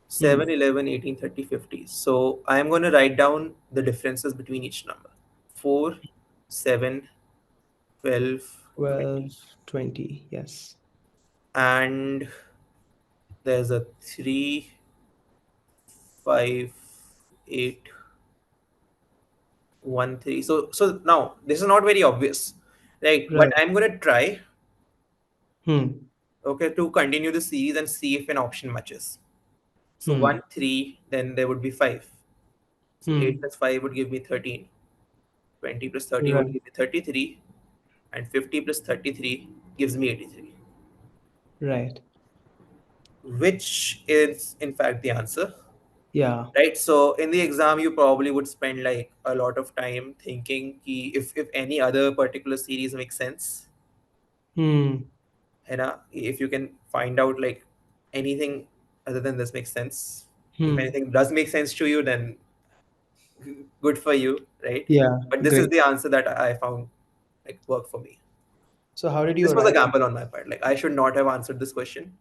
Speaker 1: 7, 11, 18, 30, 50. So I am going to write down the differences between each number. 4, 7, 12, 20.
Speaker 2: 12, 20. Yes.
Speaker 1: And there's a 3, 5, 8. 1 3. So now this is not very obvious, right? But
Speaker 2: Right.
Speaker 1: I'm gonna try,
Speaker 2: Hmm.
Speaker 1: okay, to continue the series and see if an option matches. So 1
Speaker 2: Hmm.
Speaker 1: 3, then there would be 5. So 8
Speaker 2: Hmm.
Speaker 1: plus 5 would give me 13. 20 plus 30 would
Speaker 2: Right.
Speaker 1: give me 33. And 50 plus 33 gives me 83,
Speaker 2: Right.
Speaker 1: which is in fact the answer,
Speaker 2: Yeah.
Speaker 1: right? So in the exam, you probably would spend like a lot of time thinking ki if any other particular series makes sense,
Speaker 2: Hmm.
Speaker 1: and if you can find out like anything other than this makes sense. If
Speaker 2: Hmm.
Speaker 1: anything does make sense to you, then good for you, right?
Speaker 2: Yeah.
Speaker 1: But this is
Speaker 2: Great.
Speaker 1: the answer that I found like work for me.
Speaker 2: So how did you
Speaker 1: This was a
Speaker 2: arrive at?
Speaker 1: gamble on my part. Like I should not have answered this question,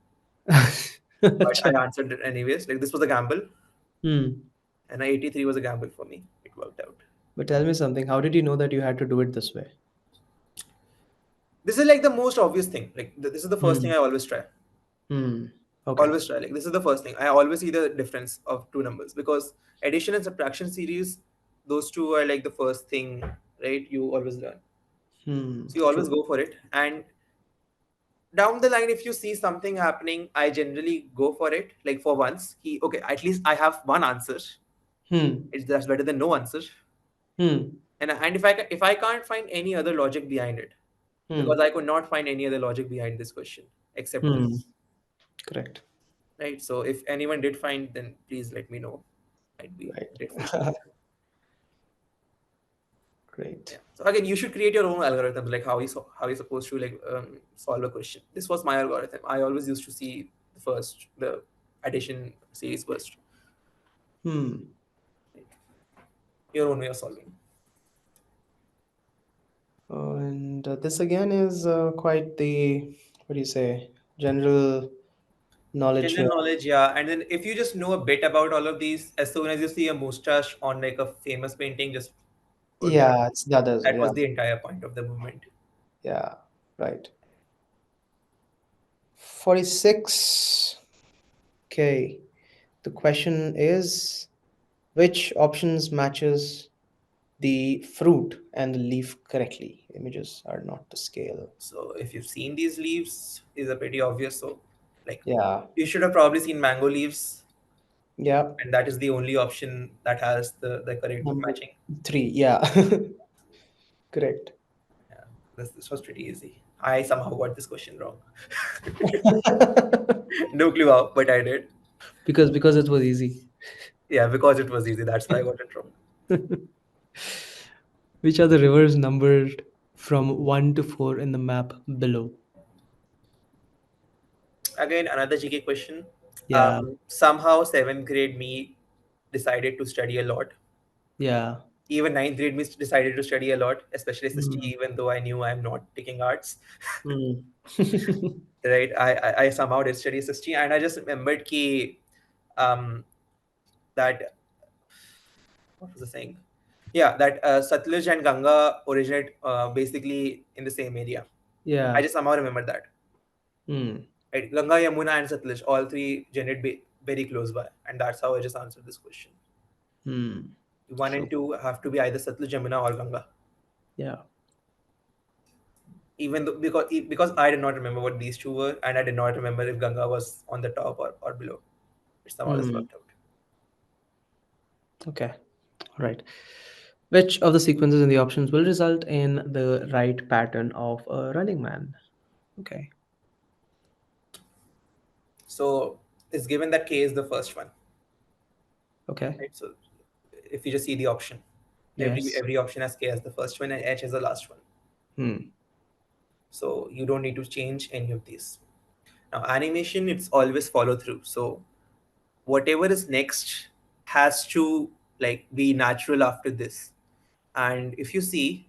Speaker 1: but
Speaker 2: Acha.
Speaker 1: I answered it anyways. Like this was a gamble,
Speaker 2: Hmm.
Speaker 1: and 83 was a gamble for me. It worked out.
Speaker 2: But tell me something. How did you know that you had to do it this way?
Speaker 1: This is like the most obvious thing. Like this is the first thing
Speaker 2: Hmm.
Speaker 1: I always try.
Speaker 2: Hmm. Okay.
Speaker 1: Always try. Like this is the first thing. I always see the difference of two numbers because addition and subtraction series, those two are like the first thing, right? You always learn.
Speaker 2: Hmm.
Speaker 1: So you always
Speaker 2: True.
Speaker 1: go for it. And down the line, if you see something happening, I generally go for it. Like for once, okay, at least I have one answer.
Speaker 2: Hmm.
Speaker 1: It's that's better than no answer.
Speaker 2: Hmm.
Speaker 1: And if I can't find any other logic behind it, because
Speaker 2: Hmm.
Speaker 1: I could not find any other logic behind this question except
Speaker 2: Hmm.
Speaker 1: this,
Speaker 2: Correct.
Speaker 1: right? So if anyone did find, then please let me know. I'd be grateful to
Speaker 2: Right.
Speaker 1: you. Yeah.
Speaker 2: Great.
Speaker 1: So again, you should create your own algorithm, like how you supposed to like solve a question. This was my algorithm. I always used to see the addition series first.
Speaker 2: Hmm.
Speaker 1: Right? Your own way of solving.
Speaker 2: And this again is quite the, what do you say, general knowledge
Speaker 1: General
Speaker 2: here.
Speaker 1: knowledge, yeah. And then if you just know a bit about all of these, as soon as you see a mustache on like a famous painting, just forget it.
Speaker 2: Yeah, it's the others.
Speaker 1: That
Speaker 2: Yeah.
Speaker 1: was the entire point of the movement.
Speaker 2: Yeah. Right. 46. Okay. The question is, which options matches the fruit and the leaf correctly? Images are not to scale.
Speaker 1: So if you've seen these leaves, these are pretty obvious. So like
Speaker 2: Yeah.
Speaker 1: you should have probably seen mango leaves,
Speaker 2: Yeah.
Speaker 1: and that is the only option that has the correct
Speaker 2: Number
Speaker 1: matching.
Speaker 2: 3. Yeah. Correct.
Speaker 1: Yeah, this was pretty easy. I somehow got this question wrong. No clue how, but I did.
Speaker 2: Because it was easy.
Speaker 1: Yeah, because it was easy. That's why I got it wrong.
Speaker 2: Which are the rivers numbered from 1 to 4 in the map below?
Speaker 1: Again, another GK question.
Speaker 2: Yeah.
Speaker 1: Somehow seventh grade me decided to study a lot.
Speaker 2: Yeah.
Speaker 1: Even ninth grade me decided to study a lot, especially SST,
Speaker 2: Mm.
Speaker 1: even though I knew I'm not taking arts.
Speaker 2: Mm.
Speaker 1: Right? I somehow did study SST, and I just remembered ki, um, that what was the saying? Yeah, that Satluj and Ganga originate basically in the same area. I
Speaker 2: Yeah.
Speaker 1: just somehow remember that.
Speaker 2: Mm.
Speaker 1: Right? Ganga, Yamuna, and Satluj, all three generate very close by, and that's how I just answered this question.
Speaker 2: Mm.
Speaker 1: One
Speaker 2: True.
Speaker 1: and two have to be either Satluj, Yamuna, or Ganga.
Speaker 2: Yeah.
Speaker 1: Even though because I did not remember what these two were, and I did not remember if Ganga was on the top or below. It somehow just
Speaker 2: Mm.
Speaker 1: worked out.
Speaker 2: Okay. All right. Which of the sequences in the options will result in the right pattern of a running man? Okay.
Speaker 1: So it's given that K is the first one,
Speaker 2: Okay.
Speaker 1: right? So if you just see the option,
Speaker 2: Yes.
Speaker 1: every option has K as the first one and H as the last one.
Speaker 2: Hmm.
Speaker 1: So you don't need to change any of these. Now animation, it's always follow through. So whatever is next has to like be natural after this. And if you see,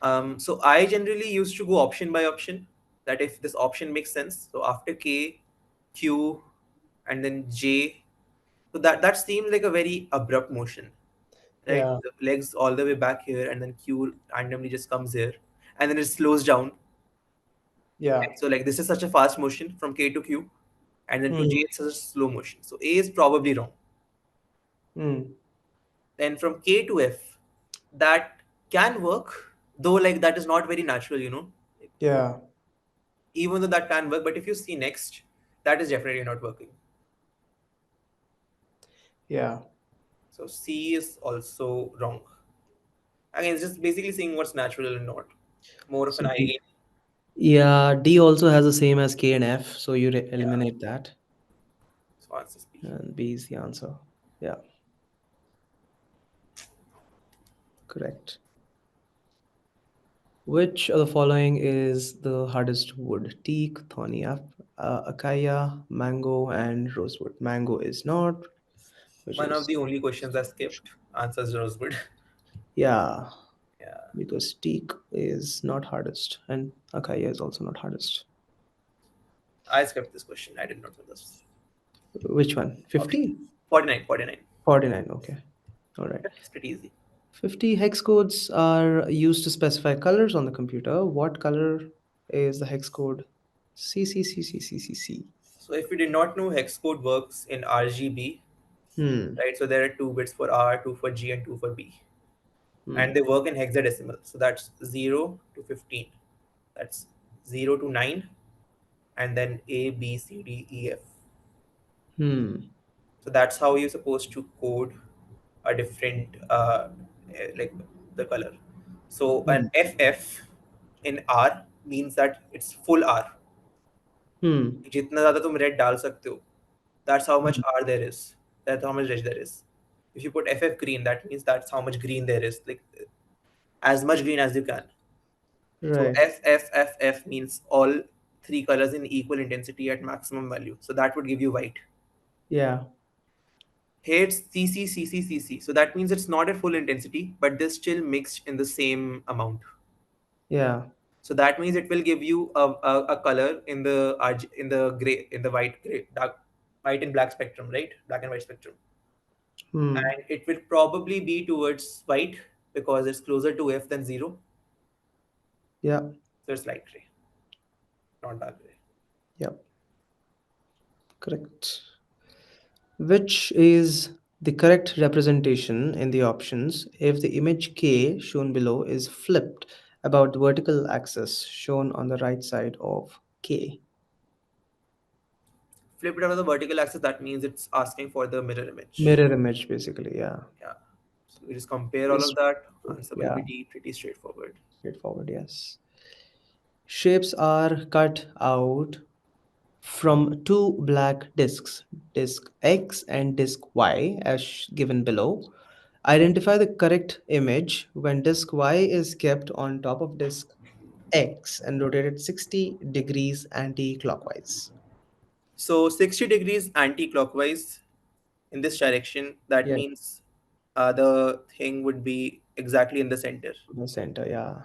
Speaker 1: so I generally used to go option by option. That if this option makes sense, so after K, Q, and then J, so that seemed like a very abrupt motion, right?
Speaker 2: Yeah.
Speaker 1: The legs all the way back here, and then Q randomly just comes here, and then it slows down.
Speaker 2: Yeah.
Speaker 1: Right? So like this is such a fast motion from K to Q, and then to
Speaker 2: Hmm.
Speaker 1: J it's such a slow motion. So A is probably wrong.
Speaker 2: Hmm.
Speaker 1: Then from K to F. That can work, though like that is not very natural,
Speaker 2: Yeah.
Speaker 1: even though that can work, but if you see next, that is definitely not working.
Speaker 2: Yeah.
Speaker 1: So C is also wrong. Again, it's just basically seeing what's natural and not. More of
Speaker 2: So
Speaker 1: an eye
Speaker 2: D.
Speaker 1: game.
Speaker 2: Yeah, D also has the same as K and F, so you
Speaker 1: Yeah.
Speaker 2: eliminate that,
Speaker 1: So answer is B.
Speaker 2: and B is the answer. Yeah, correct. Which of the following is the hardest wood? Teak, thorny acacia, mango, and rosewood. Mango is not, which
Speaker 1: One of
Speaker 2: is
Speaker 1: the only questions I skipped. Answers Rosewood.
Speaker 2: yeah,
Speaker 1: Yeah.
Speaker 2: because teak is not hardest, and acacia is also not hardest.
Speaker 1: I skipped this question. I did not know this
Speaker 2: Which one?
Speaker 1: option.
Speaker 2: 50?
Speaker 1: 49. 49.
Speaker 2: 49. Okay. All right.
Speaker 1: It's pretty easy.
Speaker 2: 50 hex codes are used to specify colors on the computer. What color is the hex code? C C C C C C C.
Speaker 1: So if you did not know, hex code works in RGB,
Speaker 2: Hmm.
Speaker 1: right? So there are two bits for R, two for G, and two for B. And
Speaker 2: Hmm.
Speaker 1: they work in hexadecimal. So that's 0 to 15. That's 0 to 9, and then A, B, C, D, E, F.
Speaker 2: Hmm.
Speaker 1: So that's how you're supposed to code a different, like the color. So an
Speaker 2: Hmm.
Speaker 1: FF in R means that it's full R.
Speaker 2: Hmm.
Speaker 1: जितना ज़्यादा तुम red डाल सकते हो, that's how much
Speaker 2: Hmm.
Speaker 1: R there is. That's how much red there is. If you put FF green, that means that's how much green there is. Like as much green as you can. So
Speaker 2: Right.
Speaker 1: FFFF means all three colors in equal intensity at maximum value. So that would give you white.
Speaker 2: Yeah.
Speaker 1: Here it's CC. So that means it's not at full intensity, but they're still mixed in the same amount.
Speaker 2: Yeah.
Speaker 1: So that means it will give you a color in the in the gray, in the white gray, dark white and black spectrum, right? Black and white spectrum.
Speaker 2: Hmm.
Speaker 1: And it will probably be towards white because it's closer to F than zero.
Speaker 2: Yeah.
Speaker 1: So it's light gray, not dark gray.
Speaker 2: Yep. Correct. Which is the correct representation in the options if the image K shown below is flipped about the vertical axis shown on the right side of K?
Speaker 1: Flip it over the vertical axis, that means it's asking for the mirror image.
Speaker 2: Mirror image, basically. Yeah.
Speaker 1: Yeah. So we just compare all
Speaker 2: It's
Speaker 1: of that. Answer will
Speaker 2: yeah,
Speaker 1: be D, pretty straightforward.
Speaker 2: straightforward. Yes. Shapes are cut out from two black discs, disk X and disk Y, as given below. Identify the correct image when disk Y is kept on top of disk X and rotated 60 degrees anti-clockwise.
Speaker 1: So 60 degrees anti-clockwise in this direction, that
Speaker 2: Yeah,
Speaker 1: means the thing would be exactly in the center.
Speaker 2: the center. Yeah,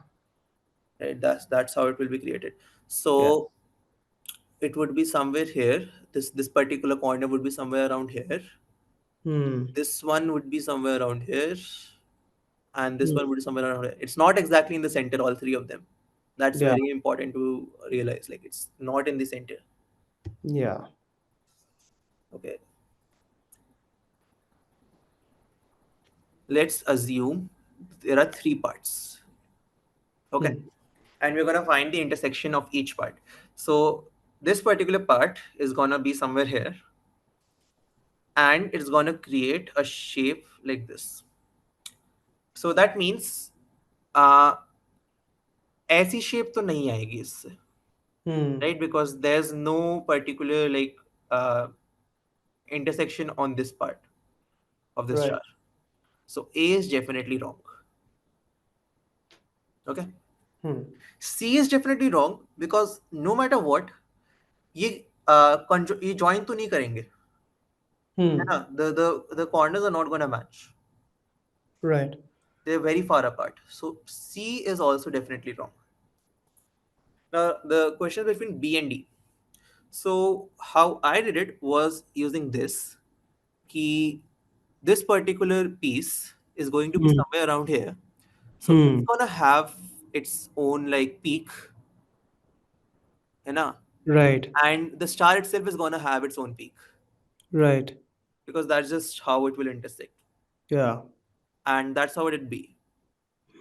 Speaker 1: Right? That's how it will be created.
Speaker 2: yeah.
Speaker 1: So it would be somewhere here. This particular corner would be somewhere around here.
Speaker 2: Hmm.
Speaker 1: This one would be somewhere around here, and this
Speaker 2: Hmm.
Speaker 1: one would be somewhere around here. It's not exactly in the center, all three of them. That's
Speaker 2: Yeah,
Speaker 1: very important to realize. Like it's not in the center.
Speaker 2: yeah.
Speaker 1: Okay. Let's assume there are three parts. Okay.
Speaker 2: Hmm.
Speaker 1: And we're gonna find the intersection of each part. So this particular part is gonna be somewhere here, and it's gonna create a shape like this. So that means uh, ऐसी shape तो नहीं आएगी इससे,
Speaker 2: Hmm.
Speaker 1: right? Because there's no particular like uh, intersection on this part of the
Speaker 2: Right.
Speaker 1: star. So A is definitely wrong. Okay.
Speaker 2: Hmm.
Speaker 1: C is definitely wrong because no matter what, ये ये join तो नहीं करेंगे, है ना?
Speaker 2: Hmm.
Speaker 1: The corners are not gonna match.
Speaker 2: Right.
Speaker 1: They're very far apart. So C is also definitely wrong. Now the question is between B and D. So how I did it was using this key. This particular piece is going to be
Speaker 2: Hmm.
Speaker 1: somewhere around here. So it's
Speaker 2: Hmm.
Speaker 1: gonna have its own like peak, you know,
Speaker 2: Right.
Speaker 1: and the star itself is gonna have its own peak
Speaker 2: Right.
Speaker 1: because that's just how it will intersect,
Speaker 2: Yeah.
Speaker 1: and that's how it'd be.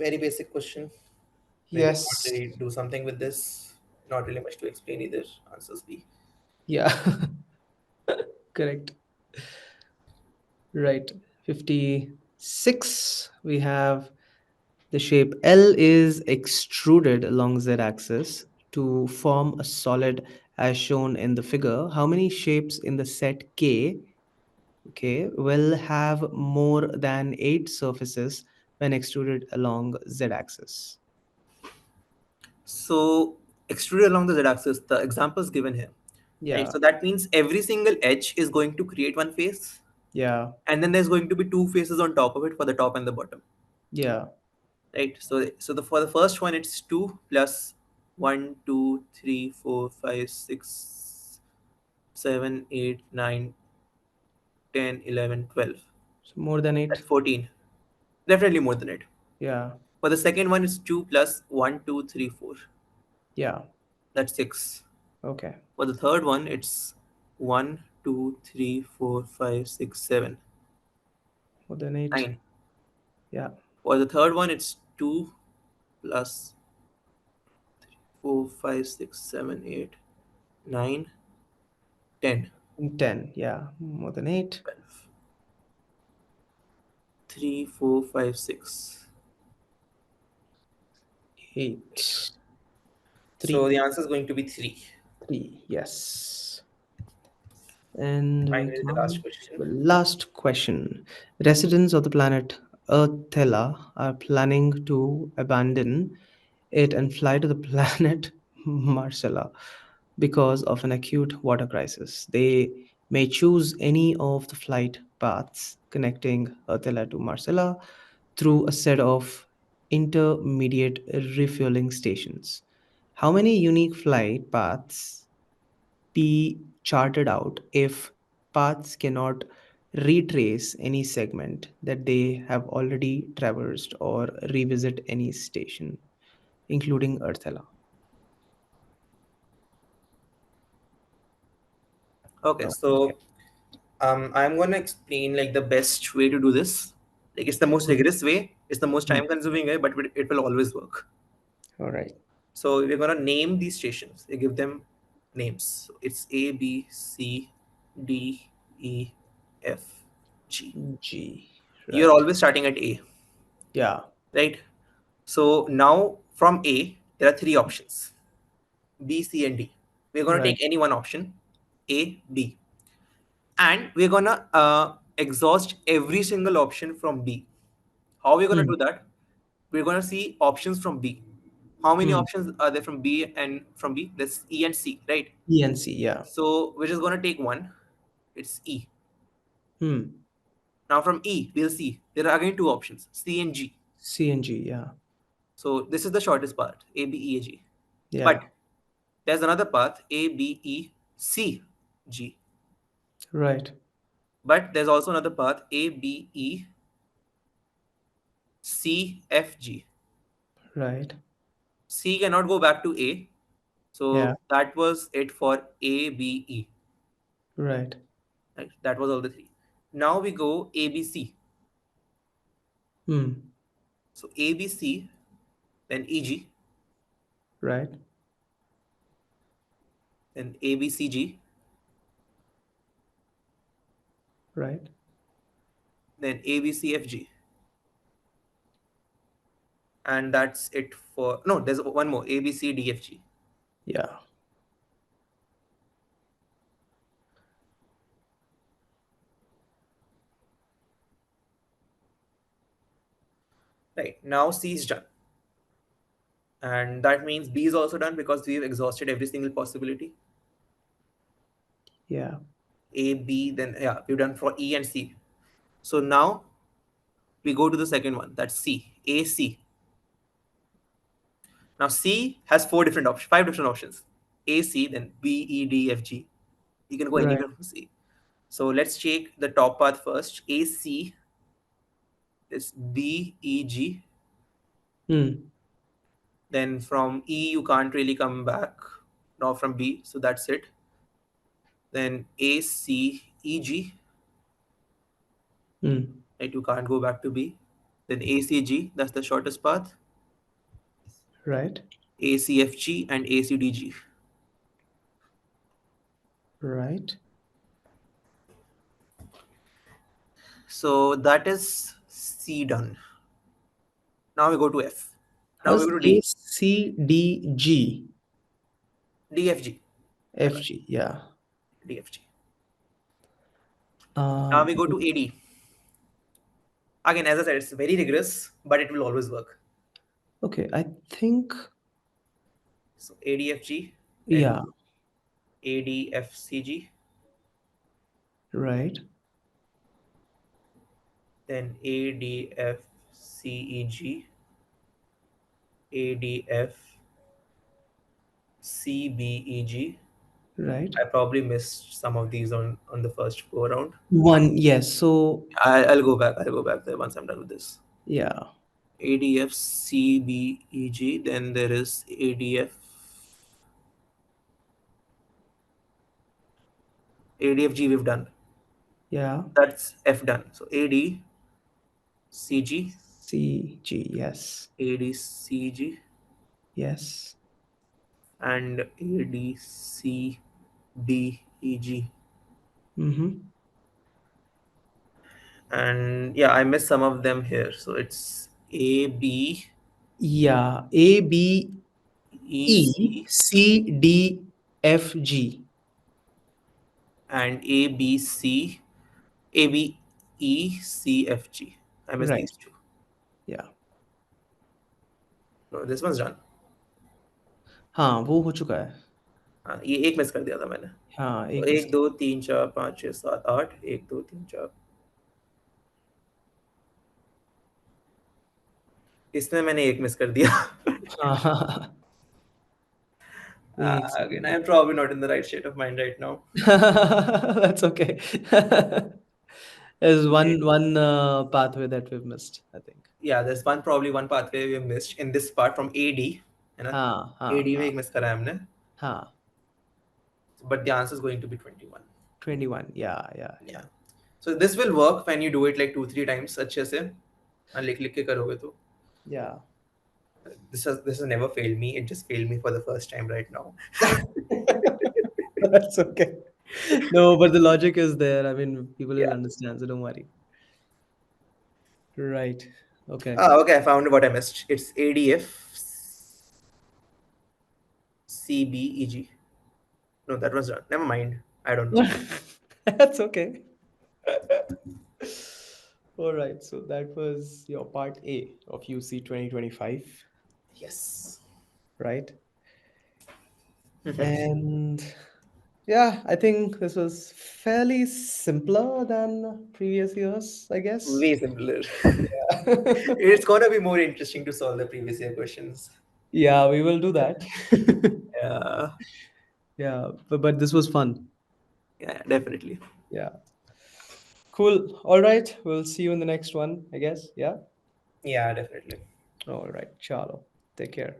Speaker 1: Very basic question. Maybe can't
Speaker 2: Yes.
Speaker 1: really do something with this. Not really much to explain either. Answers B.
Speaker 2: Yeah. Correct. Right. 56. We have the shape L is extruded along z axis to form a solid as shown in the figure. How many shapes in the set K, okay, will have more than 8 surfaces when extruded along z axis?
Speaker 1: So extruded along the z-axis, the examples given here, right?
Speaker 2: Yeah.
Speaker 1: So that means every single edge is going to create one face,
Speaker 2: Yeah.
Speaker 1: and then there's going to be two faces on top of it for the top and the bottom,
Speaker 2: Yeah.
Speaker 1: right? So the for the first one it's 2 plus 1, 2, 3, 4, 5, 6, 7, 8, 9, 10, 11, 12.
Speaker 2: So more than 8.
Speaker 1: That's 14. Definitely more than it.
Speaker 2: Yeah.
Speaker 1: For the second one it's 2 plus 1, 2, 3, 4.
Speaker 2: Yeah.
Speaker 1: That's 6.
Speaker 2: Okay.
Speaker 1: For the third one, it's 1, 2, 3, 4, 5, 6, 7,
Speaker 2: More than 8.
Speaker 1: 9.
Speaker 2: Yeah.
Speaker 1: For the third one, it's 2 plus 4, 5, 6, 7, 8, 9, 10,
Speaker 2: And 10. Yeah. More than 8.
Speaker 1: 12, 3, 4, 5, 6, 8.
Speaker 2: 8.
Speaker 1: So
Speaker 2: 3.
Speaker 1: the answer is going to be 3.
Speaker 2: 3. Yes. And we
Speaker 1: Finally, the last
Speaker 2: come
Speaker 1: question.
Speaker 2: to the last question. Residents of the planet Earthella are planning to abandon it and fly to the planet Marcella because of an acute water crisis. They may choose any of the flight paths connecting Earthella to Marcella through a set of intermediate refueling stations. How many unique flight paths be charted out if paths cannot retrace any segment that they have already traversed or revisit any station, including Earthella?
Speaker 1: Okay,
Speaker 2: Okay.
Speaker 1: so I'm going to explain like the best way to do this. Like it's the most rigorous way, it's the most
Speaker 2: Mhm.
Speaker 1: time consuming way, but it will always work.
Speaker 2: All right.
Speaker 1: So we're gonna name these stations. We give them names. So it's A, B, C, D, E, F, G.
Speaker 2: G.
Speaker 1: You're
Speaker 2: Right.
Speaker 1: always starting at A,
Speaker 2: Yeah.
Speaker 1: right? So now from A, there are three options: B, C, and D. We're gonna
Speaker 2: Right.
Speaker 1: take any one option, A, B, and we're gonna exhaust every single option from B. How we're gonna
Speaker 2: Hmm.
Speaker 1: do that? We're gonna see options from B. How many
Speaker 2: Hmm.
Speaker 1: options are there from B and from B? That's E and C, right?
Speaker 2: E and C. Yeah.
Speaker 1: So we're just gonna take one. It's E.
Speaker 2: Hmm.
Speaker 1: Now from E, we'll see there are again two options, C and G.
Speaker 2: C and G. Yeah.
Speaker 1: So this is the shortest path, A, B, E, G. But
Speaker 2: Yeah.
Speaker 1: there's another path, A, B, E, C, G.
Speaker 2: Right.
Speaker 1: But there's also another path, A, B, E, C, F, G.
Speaker 2: Right.
Speaker 1: C cannot go back to A.
Speaker 2: Yeah.
Speaker 1: So that was it for A, B, E.
Speaker 2: Right.
Speaker 1: Right? That was all the three. Now we go A, B, C.
Speaker 2: Hmm.
Speaker 1: So A, B, C, then E, G,
Speaker 2: Right.
Speaker 1: then A, B, C, G,
Speaker 2: Right.
Speaker 1: then A, B, C, F, G. And that's it for no. There's one more: A, B, C, D, F, G.
Speaker 2: Yeah.
Speaker 1: Right now, C is done, and that means B is also done because we've exhausted every single possibility.
Speaker 2: Yeah.
Speaker 1: A, B, then yeah, we've done for E and C. So now we go to the second one. That's C. A, C. Now C has five different options. A, C, then B, E, D, F, G. You can go
Speaker 2: Right.
Speaker 1: anywhere from C. So let's take the top path first. A, C is B, E, G.
Speaker 2: Hmm.
Speaker 1: Then from E, you can't really come back. Now from B, so that's it. Then A, C, E, G.
Speaker 2: Hmm.
Speaker 1: Right, you can't go back to B. then ACG, that's the shortest path,
Speaker 2: Right.
Speaker 1: ACFG, and ACDG.
Speaker 2: Right.
Speaker 1: So that is C done. Now we go to F. Now we
Speaker 2: How's
Speaker 1: go to D.
Speaker 2: ACDG?
Speaker 1: DFG. My bad.
Speaker 2: FG. Yeah.
Speaker 1: DFG. Now
Speaker 2: Um.
Speaker 1: we go to AD. Again, as I said, it's very rigorous, but it will always work.
Speaker 2: Okay. I think.
Speaker 1: So ADFG, then
Speaker 2: Yeah.
Speaker 1: ADFCG,
Speaker 2: Right.
Speaker 1: then ADFCEG, ADFCBEG.
Speaker 2: Right.
Speaker 1: I probably missed some of these on the first go around.
Speaker 2: One. Yes. So.
Speaker 1: I'll go back. I'll go back there once I'm done with this.
Speaker 2: Yeah.
Speaker 1: ADFCBEG. Then there is ADFG we've done.
Speaker 2: Yeah.
Speaker 1: That's F done. So ADCG,
Speaker 2: CG. Yes.
Speaker 1: ADCG,
Speaker 2: Yes.
Speaker 1: and ADCBEG.
Speaker 2: Mm-hmm.
Speaker 1: And yeah, I missed some of them here. So it's ABEC
Speaker 2: Yeah. ABECDFG.
Speaker 1: and ABECFG. I missed
Speaker 2: Right.
Speaker 1: these two.
Speaker 2: Yeah.
Speaker 1: No, this one's done.
Speaker 2: हाँ वो हो चुका है.
Speaker 1: हाँ, ये एक miss कर दिया था मैंने.
Speaker 2: हाँ
Speaker 1: तो
Speaker 2: एक मिस
Speaker 1: एक दो तीन चार पाँच छः सात आठ, एक दो तीन चार. इसमें मैंने एक मिस कर दिया.
Speaker 2: हाँ हाँ हाँ. एक
Speaker 1: Again, I
Speaker 2: second.
Speaker 1: am probably not in the right state of mind right now.
Speaker 2: That's okay. There's one pathway that we've missed, I think.
Speaker 1: Yeah, there's probably one pathway we missed in this part from AD. है ना?
Speaker 2: हाँ हाँ
Speaker 1: AD में
Speaker 2: हाँ
Speaker 1: एक miss करा है हमने.
Speaker 2: हाँ.
Speaker 1: But the answer is going to be 21.
Speaker 2: 21. Yeah, yeah, yeah.
Speaker 1: Yeah. So this will work when you do it like 2-3 times अच्छे से. हाँ, लिख लिख के करोगे तो.
Speaker 2: Yeah.
Speaker 1: This has never failed me. It just failed me for the first time right now.
Speaker 2: That's okay. No, but the logic is there. I mean, people will
Speaker 1: Yeah.
Speaker 2: understand, so don't worry. Right. Okay.
Speaker 1: Ah, okay. I found what I missed. It's ADF CBEG. No, that was done. Never mind. I don't know.
Speaker 2: That's okay. All right. So that was your part A of UC 2025,
Speaker 1: Yes.
Speaker 2: right? And yeah, I think this was fairly simpler than previous years, I guess.
Speaker 1: Way simpler.
Speaker 2: Yeah.
Speaker 1: It's gonna be more interesting to solve the previous year questions.
Speaker 2: Yeah, we will do that.
Speaker 1: Yeah.
Speaker 2: Yeah, but this was fun.
Speaker 1: Yeah, definitely.
Speaker 2: Yeah. Cool. All right. We'll see you in the next one, I guess. Yeah.
Speaker 1: Yeah, definitely.
Speaker 2: All right. Chalo. Take care.